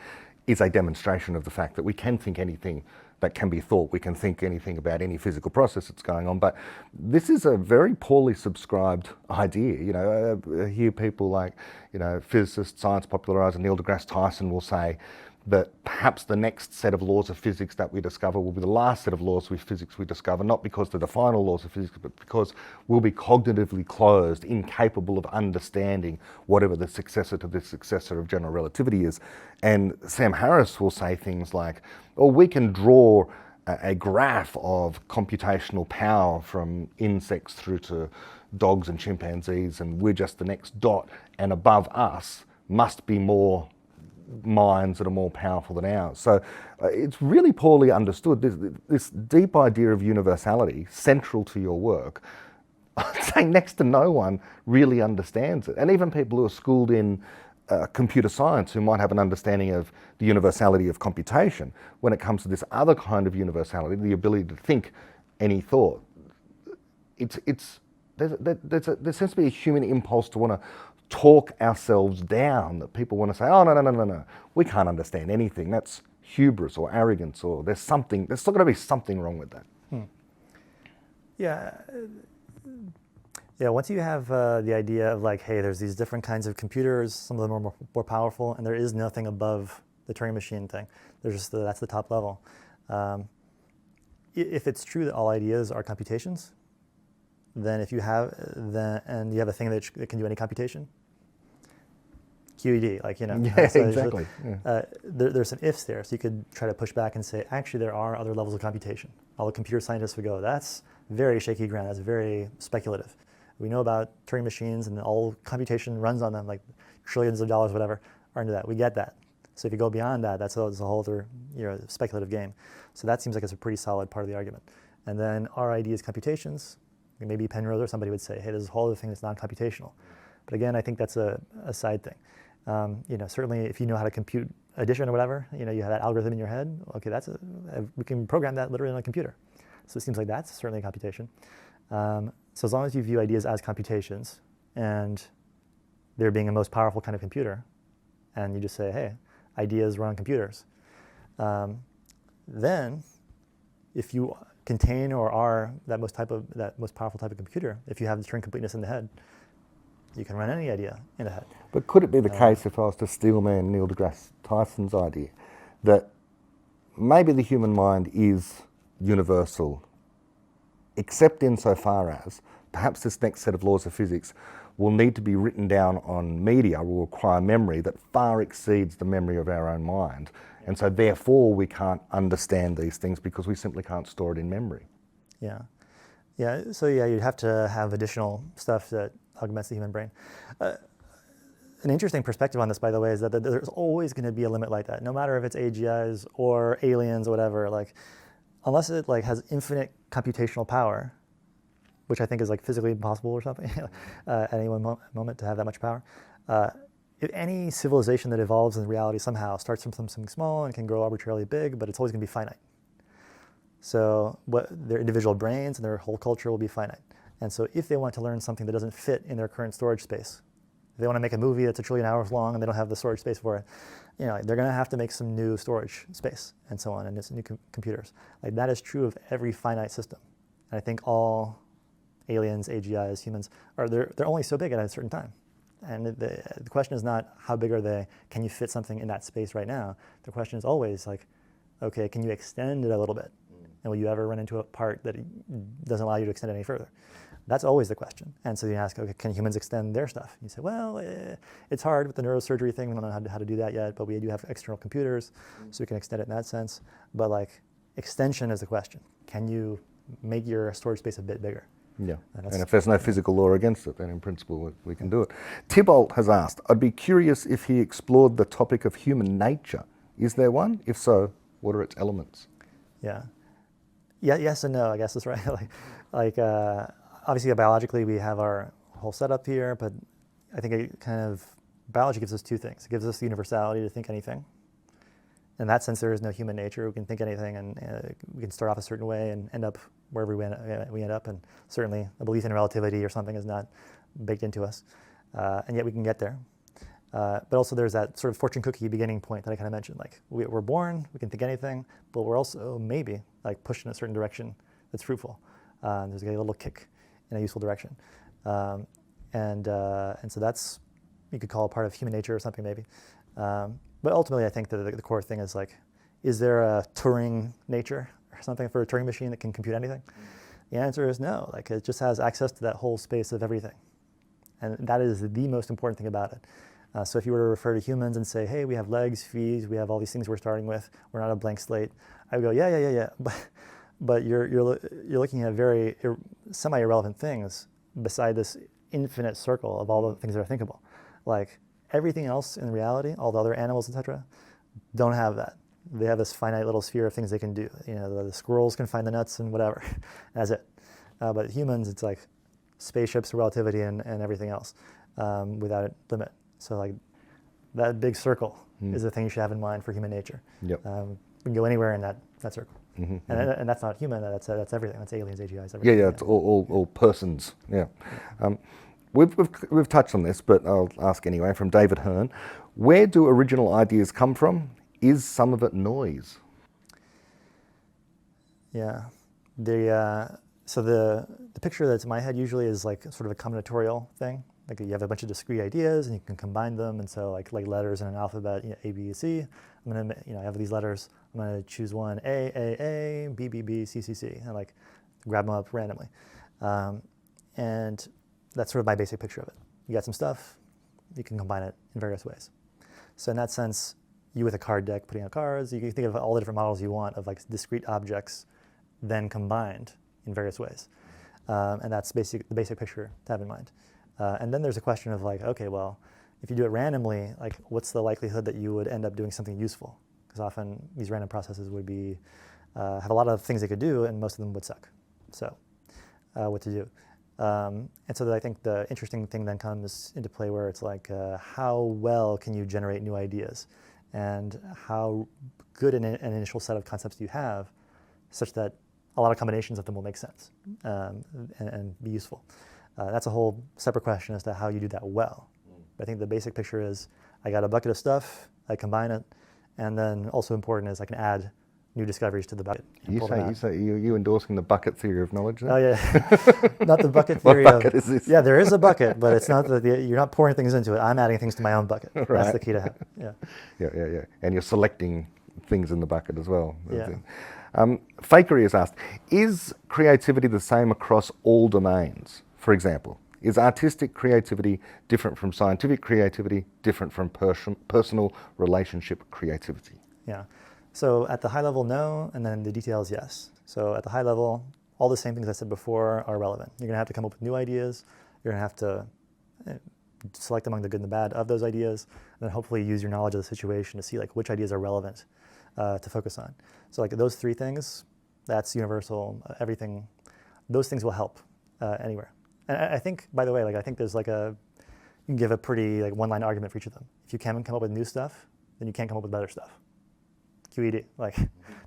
is a demonstration of the fact that we can think anything that can be thought. We can think anything about any physical process that's going on. But this is a very poorly subscribed idea. You know, I hear people like, you know, physicist, science popularizer Neil deGrasse Tyson will say that perhaps the next set of laws of physics that we discover will be the last set of laws of physics we discover, not because they're the final laws of physics, but because we'll be cognitively closed, incapable of understanding whatever the successor to this successor of general relativity is. And Sam Harris will say things like, oh, we can draw a graph of computational power from insects through to dogs and chimpanzees, and we're just the next dot, and above us must be more minds that are more powerful than ours. So it's really poorly understood. This deep idea of universality, central to your work, I'd say next to no one really understands it. And even people who are schooled in computer science, who might have an understanding of the universality of computation, when it comes to this other kind of universality, the ability to think any thought, there seems to be a human impulse to want to talk ourselves down, that people want to say, oh, no, we can't understand anything. That's hubris or arrogance, or there's still got to be something wrong with that. Yeah. Yeah, once you have the idea of like, hey, there's these different kinds of computers, some of them are more powerful, and there is nothing above the Turing machine thing. There's just that's the top level. If it's true that all ideas are computations, then if you have and you have a thing that can do any computation, QED, like, you know. Yeah, so exactly. There's some ifs there, so you could try to push back and say, actually, there are other levels of computation. All the computer scientists would go, that's very shaky ground, that's very speculative. We know about Turing machines and all computation runs on them, like trillions of dollars, whatever, are into that. We get that. So if you go beyond that, that's a whole other, you know, speculative game. So that seems like it's a pretty solid part of the argument. And then our ideas computations, maybe Penrose or somebody would say, hey, there's a whole other thing that's non-computational. But again, I think that's a side thing. You know, certainly if you know how to compute addition or whatever, you know, you have that algorithm in your head, okay, we can program that literally on a computer. So it seems like that's certainly a computation. So as long as you view ideas as computations and they're being a most powerful kind of computer, and you just say, hey, ideas run on computers, then if you contain or are that most powerful type of computer, if you have the Turing completeness in the head, you can run any idea in the head. But could it be the case, if I was to steelman Neil deGrasse Tyson's idea, that maybe the human mind is universal, except insofar as perhaps this next set of laws of physics will need to be written down on media, will require memory that far exceeds the memory of our own mind. And so therefore we can't understand these things because we simply can't store it in memory. Yeah. Yeah, so yeah, you'd have to have additional stuff that augments the human brain. An interesting perspective on this, by the way, is that there's always going to be a limit like that, no matter if it's AGIs or aliens or whatever. Like, unless it like has infinite computational power, which I think is like physically impossible or something at any one moment to have that much power. If any civilization that evolves in reality somehow starts from something small and can grow arbitrarily big, but it's always going to be finite. So their individual brains and their whole culture will be finite. And so if they want to learn something that doesn't fit in their current storage space, if they want to make a movie that's 1 trillion hours long and they don't have the storage space for it, you know, they're going to have to make some new storage space and so on, and it's new computers. Like, that is true of every finite system. And I think all aliens, AGIs, humans, they're only so big at a certain time. And the question is not how big are they, can you fit something in that space right now? The question is always like, okay, can you extend it a little bit? And will you ever run into a part that doesn't allow you to extend it any further? That's always the question. And so you ask, okay, can humans extend their stuff? You say, well, it's hard with the neurosurgery thing. We don't know how to do that yet, but we do have external computers, so we can extend it in that sense. But like, extension is the question. Can you make your storage space a bit bigger? Yeah, and if there's no physical law against it, then in principle we can do it. Tybalt has asked, I'd be curious if he explored the topic of human nature. Is there one? If so, what are its elements? Yeah, yes and no, I guess that's right. Obviously biologically we have our whole setup here, but I think biology gives us two things. It gives us the universality to think anything. In that sense, there is no human nature. We can think anything, and we can start off a certain way and end up wherever we end up. And certainly a belief in relativity or something is not baked into us, and yet we can get there. But also there's that sort of fortune cookie beginning point that I kind of mentioned. Like we're born, we can think anything, but we're also maybe like pushed in a certain direction that's fruitful. There's a little kick in a useful direction. And so that's, you could call a part of human nature or something maybe. But ultimately I think that the core thing is like, is there a Turing nature or something for a Turing machine that can compute anything? The answer is no. Like it just has access to that whole space of everything. And that is the most important thing about it. So if you were to refer to humans and say, hey, we have legs, feet, we have all these things we're starting with, we're not a blank slate, I would go, yeah. But you're looking at very semi-irrelevant things beside this infinite circle of all the things that are thinkable. Like everything else in reality, all the other animals, etc., don't have that. They have this finite little sphere of things they can do. You know, the squirrels can find the nuts and whatever. That's it. But humans, it's like spaceships, relativity, and everything else without limit. So like that big circle is the thing you should have in mind for human nature. Yep. We can go anywhere in that circle. And that's not human, that's everything. That's aliens, AGIs, everything. Yeah, it's all persons. Yeah. We've touched on this, but I'll ask anyway, from David Hearn. Where do original ideas come from? Is some of it noise? Yeah. So the picture that's in my head usually is like sort of a combinatorial thing. Like you have a bunch of discrete ideas and you can combine them, and so like letters in an alphabet, you know, A, B, C. I'm gonna, I have these letters. I'm gonna choose one, A, B, B, B, C, C, C, and like grab them up randomly. And that's sort of my basic picture of it. You got some stuff, you can combine it in various ways. So in that sense, you with a card deck putting out cards, you can think of all the different models you want of like discrete objects, then combined in various ways. And that's the basic picture to have in mind. And then there's a question of like, okay, well, if you do it randomly, like what's the likelihood that you would end up doing something useful? Because often these random processes would be, have a lot of things they could do, and most of them would suck. So what to do? And so I think the interesting thing then comes into play where it's like, how well can you generate new ideas? And how good an initial set of concepts do you have such that a lot of combinations of them will make sense and be useful. That's a whole separate question as to how you do that well. But I think the basic picture is I got a bucket of stuff, I combine it, and then also important is I can add new discoveries to the bucket. You endorsing the bucket theory of knowledge there? Oh yeah, not the bucket theory. What bucket is this? Yeah, there is a bucket, but it's not you're not pouring things into it. I'm adding things to my own bucket. Right. That's the key to have. Yeah. Yeah. And you're selecting things in the bucket as well. Yeah. Fakery has asked, is creativity the same across all domains? For example, is artistic creativity different from scientific creativity, different from personal relationship creativity? Yeah. So at the high level, no, and then the details, yes. So at the high level, all the same things I said before are relevant. You're gonna have to come up with new ideas. You're gonna have to select among the good and the bad of those ideas, and then hopefully use your knowledge of the situation to see like which ideas are relevant to focus on. So like those three things, that's universal. Everything, those things will help anywhere. And I think, by the way, like I think there's like you can give a pretty like one-line argument for each of them. If you can come up with new stuff, then you can't come up with better stuff. QED, like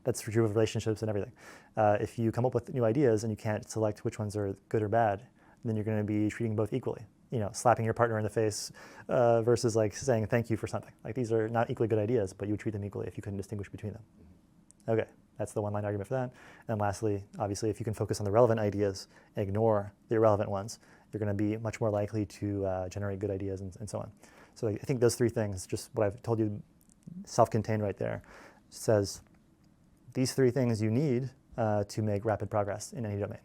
that's true of relationships and everything. If you come up with new ideas and you can't select which ones are good or bad, then you're going to be treating both equally. You know, slapping your partner in the face versus like saying thank you for something. Like these are not equally good ideas, but you would treat them equally if you couldn't distinguish between them. Okay, that's the one-line argument for that. And lastly, obviously, if you can focus on the relevant ideas and ignore the irrelevant ones, you're going to be much more likely to generate good ideas and so on. So I think those three things, just what I've told you, self-contained right there, says these three things you need to make rapid progress in any domain.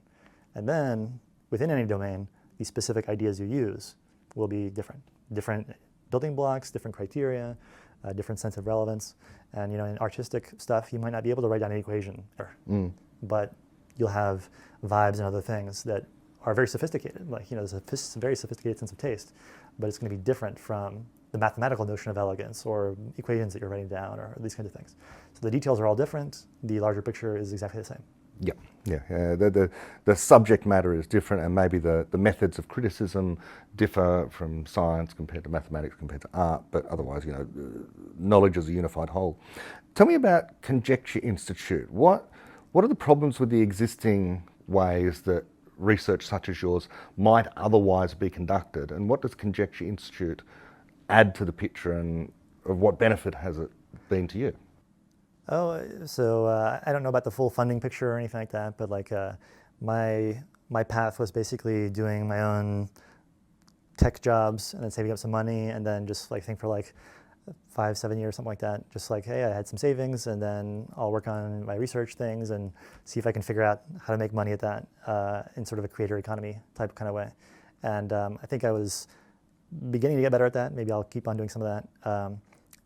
And then within any domain, the specific ideas you use will be different. Different building blocks, different criteria, different sense of relevance. And you know, in artistic stuff, you might not be able to write down an equation, but you'll have vibes and other things that are very sophisticated. Like, you know, there's a very sophisticated sense of taste, but it's going to be different from the mathematical notion of elegance or equations that you're writing down or these kinds of things. So the details are all different. The larger picture is exactly the same. Yeah. The subject matter is different, and maybe the methods of criticism differ from science compared to mathematics compared to art, but otherwise, you know, knowledge is a unified whole. Tell me about Conjecture Institute. What are the problems with the existing ways that research such as yours might otherwise be conducted, and what does Conjecture Institute add to the picture, and of what benefit has it been to you? Oh, so I don't know about the full funding picture or anything like that, but like my path was basically doing my own tech jobs and then saving up some money, and then just like think for like 5-7 years, something like that. Just like, hey, I had some savings, and then I'll work on my research things and see if I can figure out how to make money at that in sort of a creator economy type kind of way. And I think I was beginning to get better at that. Maybe I'll keep on doing some of that.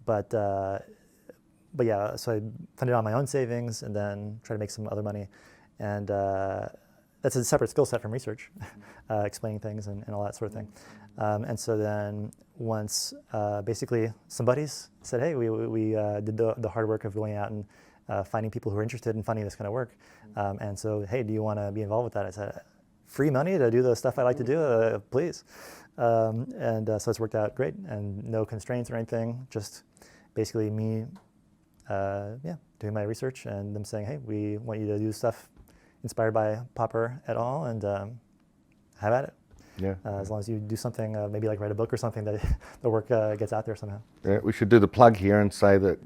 But yeah, so I funded on my own savings and then try to make some other money. And that's a separate skill set from research, explaining things and all that sort of thing. And so then once basically some buddies said, hey, we did the hard work of going out and finding people who are interested in funding this kind of work. And so, hey, do you want to be involved with that? I said, free money to do the stuff I like to do, please. So it's worked out great, and no constraints or anything, just basically me doing my research and them saying, hey, we want you to do stuff inspired by Popper et al. And have at it. Yeah. As long as you do something, maybe like write a book or something, that the work gets out there somehow. Yeah, we should do the plug here and say that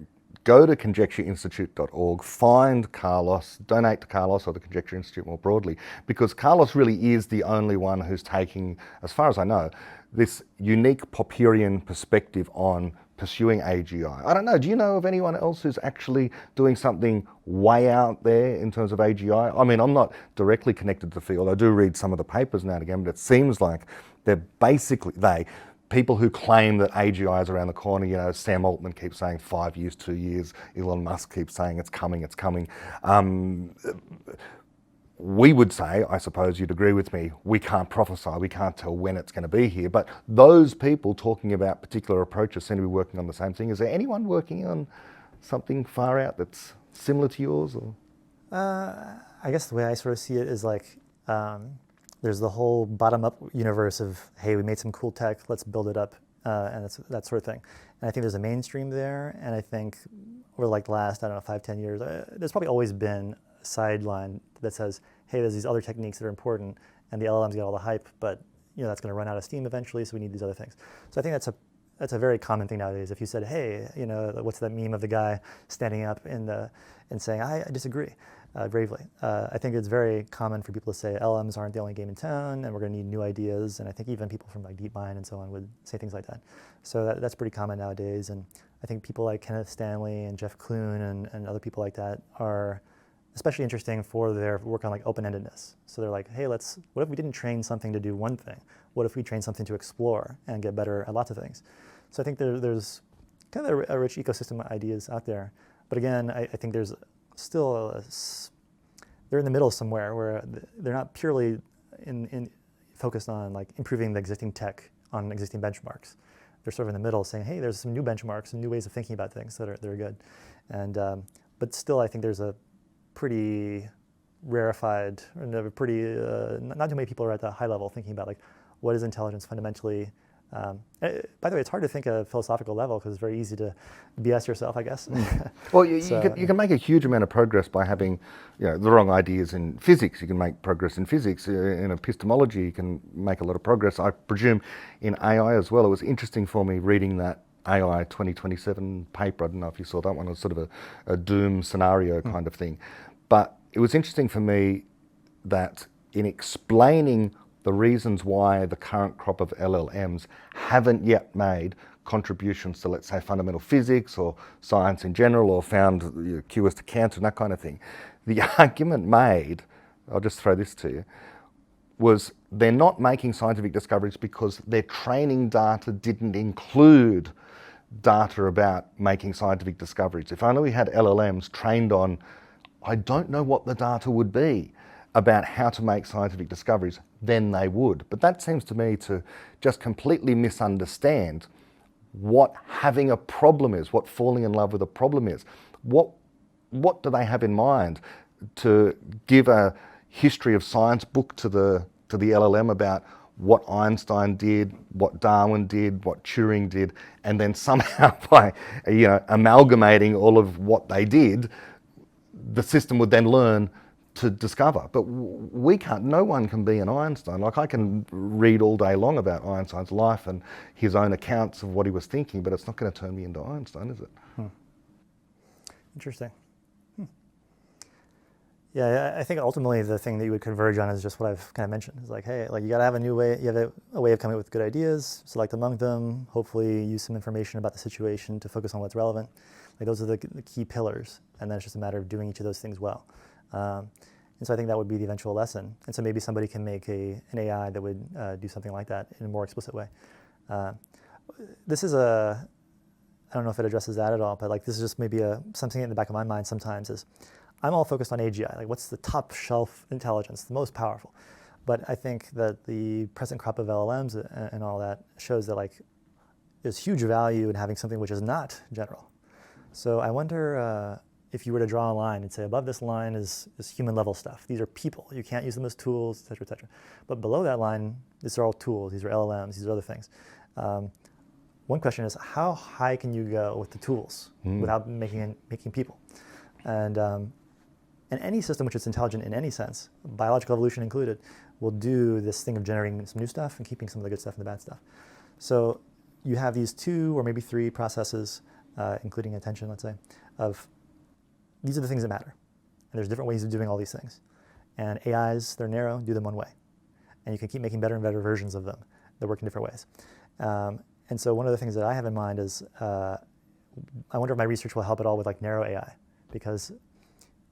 go to conjectureinstitute.org, find Carlos, donate to Carlos or the Conjecture Institute more broadly, because Carlos really is the only one who's taking, as far as I know, this unique Popperian perspective on pursuing AGI. I don't know, do you know of anyone else who's actually doing something way out there in terms of AGI? I mean, I'm not directly connected to the field. I do read some of the papers now and again, but it seems like they're basically, people who claim that AGI is around the corner. You know, Sam Altman keeps saying 5 years, 2 years. Elon Musk keeps saying it's coming, it's coming. We would say, I suppose you'd agree with me, we can't prophesy, we can't tell when it's going to be here. But those people talking about particular approaches seem to be working on the same thing. Is there anyone working on something far out that's similar to yours? Or? I guess the way I sort of see it is like, there's the whole bottom-up universe of, hey, we made some cool tech, let's build it up, and that sort of thing. And I think there's a mainstream there, and I think over like the last, 5-10 years, there's probably always been a sideline that says, hey, there's these other techniques that are important, and the LLMs get all the hype, but that's going to run out of steam eventually, so we need these other things. So I think that's a very common thing nowadays. If you said, hey, what's that meme of the guy standing up and saying, I disagree. Bravely. I think it's very common for people to say LLMs aren't the only game in town, and we're going to need new ideas. And I think even people from like DeepMind and so on would say things like that. So that's pretty common nowadays. And I think people like Kenneth Stanley and Jeff Kloon and other people like that are especially interesting for their work on like open-endedness. So they're like, hey, what if we didn't train something to do one thing? What if we train something to explore and get better at lots of things? So I think there's kind of a rich ecosystem of ideas out there. But again, I think there's still they're in the middle somewhere where they're not purely focused on like improving the existing tech on existing benchmarks. They're sort of in the middle saying, hey, there's some new benchmarks and new ways of thinking about things that are good. And but still, I think there's a pretty rarefied, and a pretty not too many people are at the high level thinking about like what is intelligence fundamentally. By the way, it's hard to think at a philosophical level because it's very easy to BS yourself, I guess. Well, you can make a huge amount of progress by having the wrong ideas in physics. You can make progress in physics. In epistemology, you can make a lot of progress, I presume, in AI as well. It was interesting for me reading that AI 2027 paper. I don't know if you saw that one. It was sort of a doom scenario kind of thing. But it was interesting for me that in explaining the reasons why the current crop of LLMs haven't yet made contributions to, let's say, fundamental physics or science in general, or found cures to cancer and that kind of thing. The argument made, I'll just throw this to you, was they're not making scientific discoveries because their training data didn't include data about making scientific discoveries. If only we had LLMs trained on, I don't know what the data would be about how to make scientific discoveries, then they would. But that seems to me to just completely misunderstand what having a problem is, what falling in love with a problem is. What do they have in mind to give a history of science book to the LLM about what Einstein did, what Darwin did, what Turing did, and then somehow by amalgamating all of what they did, the system would then learn to discover. But we can't, no one can be an Einstein. Like, I can read all day long about Einstein's life and his own accounts of what he was thinking, but it's not going to turn me into Einstein, is it? Interesting. Yeah, I think ultimately the thing that you would converge on is just what I've kind of mentioned. It's like, hey, like you got to have a new way, you have a way of coming up with good ideas, select among them, hopefully use some information about the situation to focus on what's relevant. Like those are the key pillars, and then it's just a matter of doing each of those things well. And so I think that would be the eventual lesson. And so maybe somebody can make an AI that would do something like that in a more explicit way. This is I don't know if it addresses that at all, but like this is just maybe something in the back of my mind sometimes is, I'm all focused on AGI, like what's the top shelf intelligence, the most powerful. But I think that the present crop of LLMs and all that shows that like there's huge value in having something which is not general. So I wonder if you were to draw a line and say above this line is human level stuff. These are people, you can't use them as tools, et cetera, et cetera. But below that line, these are all tools, these are LLMs, these are other things. One question is, how high can you go with the tools without making people? And any system which is intelligent in any sense, biological evolution included, will do this thing of generating some new stuff and keeping some of the good stuff and the bad stuff. So you have these 2 or maybe 3 processes, including attention, let's say, of these are the things that matter. And there's different ways of doing all these things. And AIs, they're narrow, do them one way. And you can keep making better and better versions of them that work in different ways. And so one of the things that I have in mind is, I wonder if my research will help at all with like narrow AI, because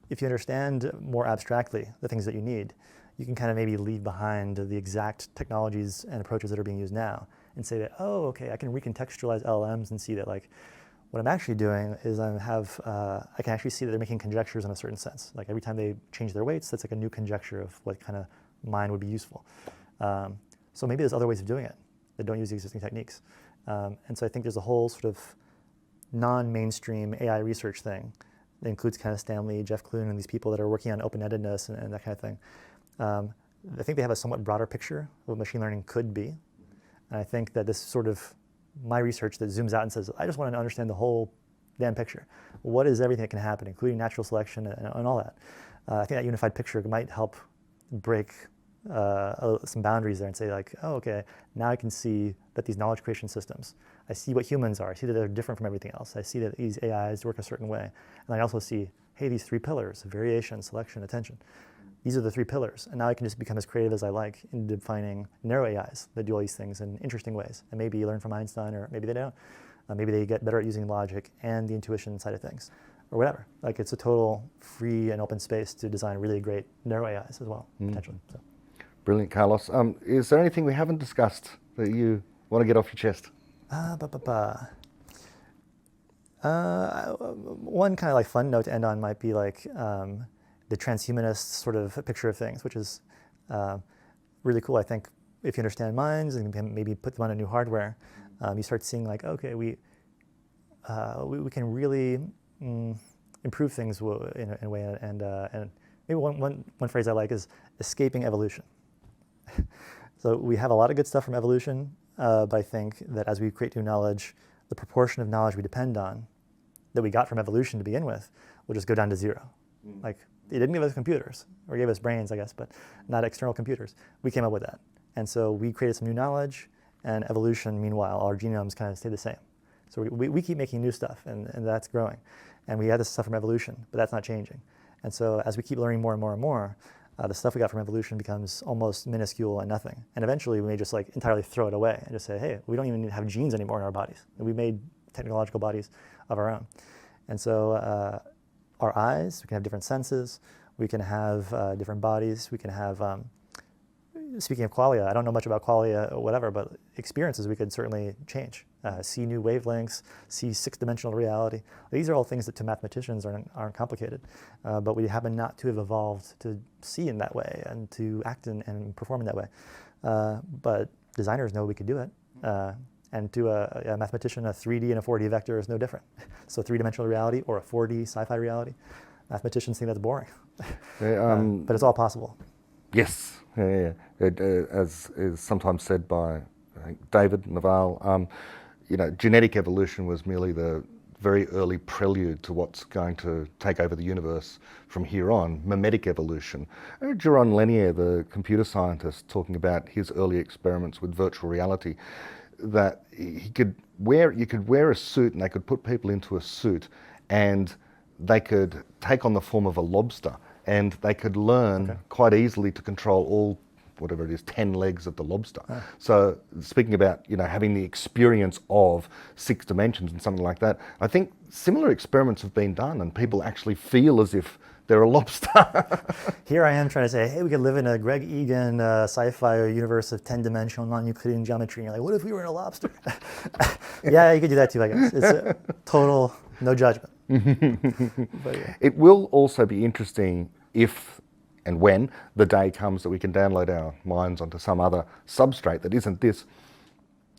if you understand more abstractly the things that you need, you can kind of maybe leave behind the exact technologies and approaches that are being used now and say that, oh, okay, I can recontextualize LLMs and see that like what I'm actually doing is I can actually see that they're making conjectures in a certain sense. Like every time they change their weights, that's like a new conjecture of what kind of mind would be useful. So maybe there's other ways of doing it that don't use the existing techniques. And so I think there's a whole sort of non-mainstream AI research thing that includes kind of Stanley, Jeff Clune, and these people that are working on open-endedness and that kind of thing. I think they have a somewhat broader picture of what machine learning could be. And I think that this sort of my research that zooms out and says, I just want to understand the whole damn picture. What is everything that can happen, including natural selection and all that? I think that unified picture might help break some boundaries there and say like, oh, okay, now I can see that these knowledge creation systems, I see what humans are. I see that they're different from everything else. I see that these AIs work a certain way. And I also see, hey, these 3 pillars, variation, selection, attention. These are the 3 pillars. And now I can just become as creative as I like in defining narrow AIs that do all these things in interesting ways. And maybe you learn from Einstein, or maybe they don't. Maybe they get better at using logic and the intuition side of things, or whatever. Like it's a total free and open space to design really great narrow AIs as well, potentially. So. Brilliant, Carlos. Is there anything we haven't discussed that you want to get off your chest? One kind of like fun note to end on might be like the transhumanist sort of picture of things, which is really cool. I think if you understand minds and maybe put them on a new hardware, you start seeing like, okay, we can really improve things in a way. And maybe one phrase I like is escaping evolution. So we have a lot of good stuff from evolution, but I think that as we create new knowledge, the proportion of knowledge we depend on that we got from evolution to begin with will just go down to 0. Like it didn't give us computers, or gave us brains, I guess, but not external computers. We came up with that. And so we created some new knowledge, and evolution, meanwhile, our genomes kind of stay the same. So we keep making new stuff, and that's growing. And we had this stuff from evolution, but that's not changing. And so as we keep learning more and more and more, the stuff we got from evolution becomes almost minuscule and nothing. And eventually we may just like entirely throw it away and just say, hey, we don't even need to have genes anymore in our bodies. And we made technological bodies of our own. And so our eyes, we can have different senses, we can have different bodies, we can have, speaking of qualia, I don't know much about qualia or whatever, but experiences we could certainly change. See new wavelengths, see 6-dimensional reality. These are all things that to mathematicians aren't complicated, but we happen not to have evolved to see in that way and to act and perform in that way. But designers know we could do it. And to a mathematician, a 3D and a 4D vector is no different. So 3-dimensional reality or a 4D sci-fi reality, mathematicians think that's boring. But it's all possible. Yes, as is sometimes said by I think David Naval, genetic evolution was merely the very early prelude to what's going to take over the universe from here on, mimetic evolution. Jaron Lanier, the computer scientist, talking about his early experiments with virtual reality, that you could wear a suit and they could put people into a suit and they could take on the form of a lobster and they could learn quite easily to control all, whatever it is, 10 legs of the lobster. So speaking about, having the experience of 6 dimensions and something like that, I think similar experiments have been done and people actually feel as if they're a lobster. Here I am trying to say, hey, we could live in a Greg Egan sci-fi universe of 10-dimensional non-Euclidean geometry. And you're like, what if we were in a lobster? Yeah, you could do that too, I guess. It's a total no judgment. But, yeah. It will also be interesting if and when the day comes that we can download our minds onto some other substrate that isn't this.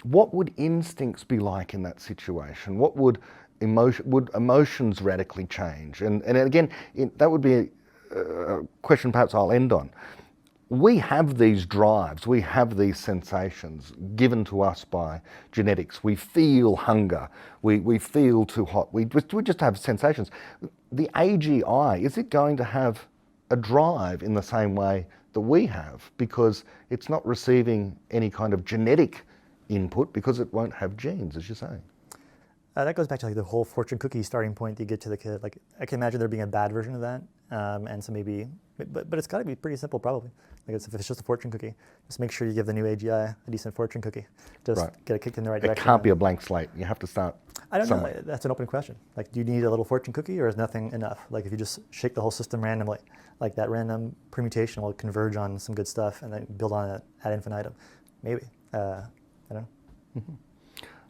What would instincts be like in that situation? What would emotions radically change? And again, that would be a question perhaps I'll end on. We have these drives, we have these sensations given to us by genetics. We feel hunger, we feel too hot, we just have sensations. The AGI, is it going to have a drive in the same way that we have? Because it's not receiving any kind of genetic input because it won't have genes, as you say. That goes back to the whole fortune cookie starting point that you get to the kid. I can imagine there being a bad version of that, and so maybe, but it's got to be pretty simple probably. If it's just a fortune cookie, just make sure you give the new AGI a decent fortune cookie. Just get it kicked in the right direction. It can't be a blank slate. You have to start I don't somewhere. know. That's an open question. Do you need a little fortune cookie, or is nothing enough? If you just shake the whole system randomly, that random permutation will converge on some good stuff and then build on it ad infinitum. Maybe. I don't know.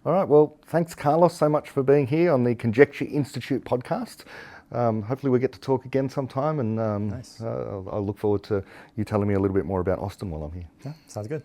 All right, well, thanks, Carlos, so much for being here on the Conjecture Institute podcast. Hopefully we get to talk again sometime, and Nice. I'll look forward to you telling me a little bit more about Austin while I'm here. Yeah, sounds good.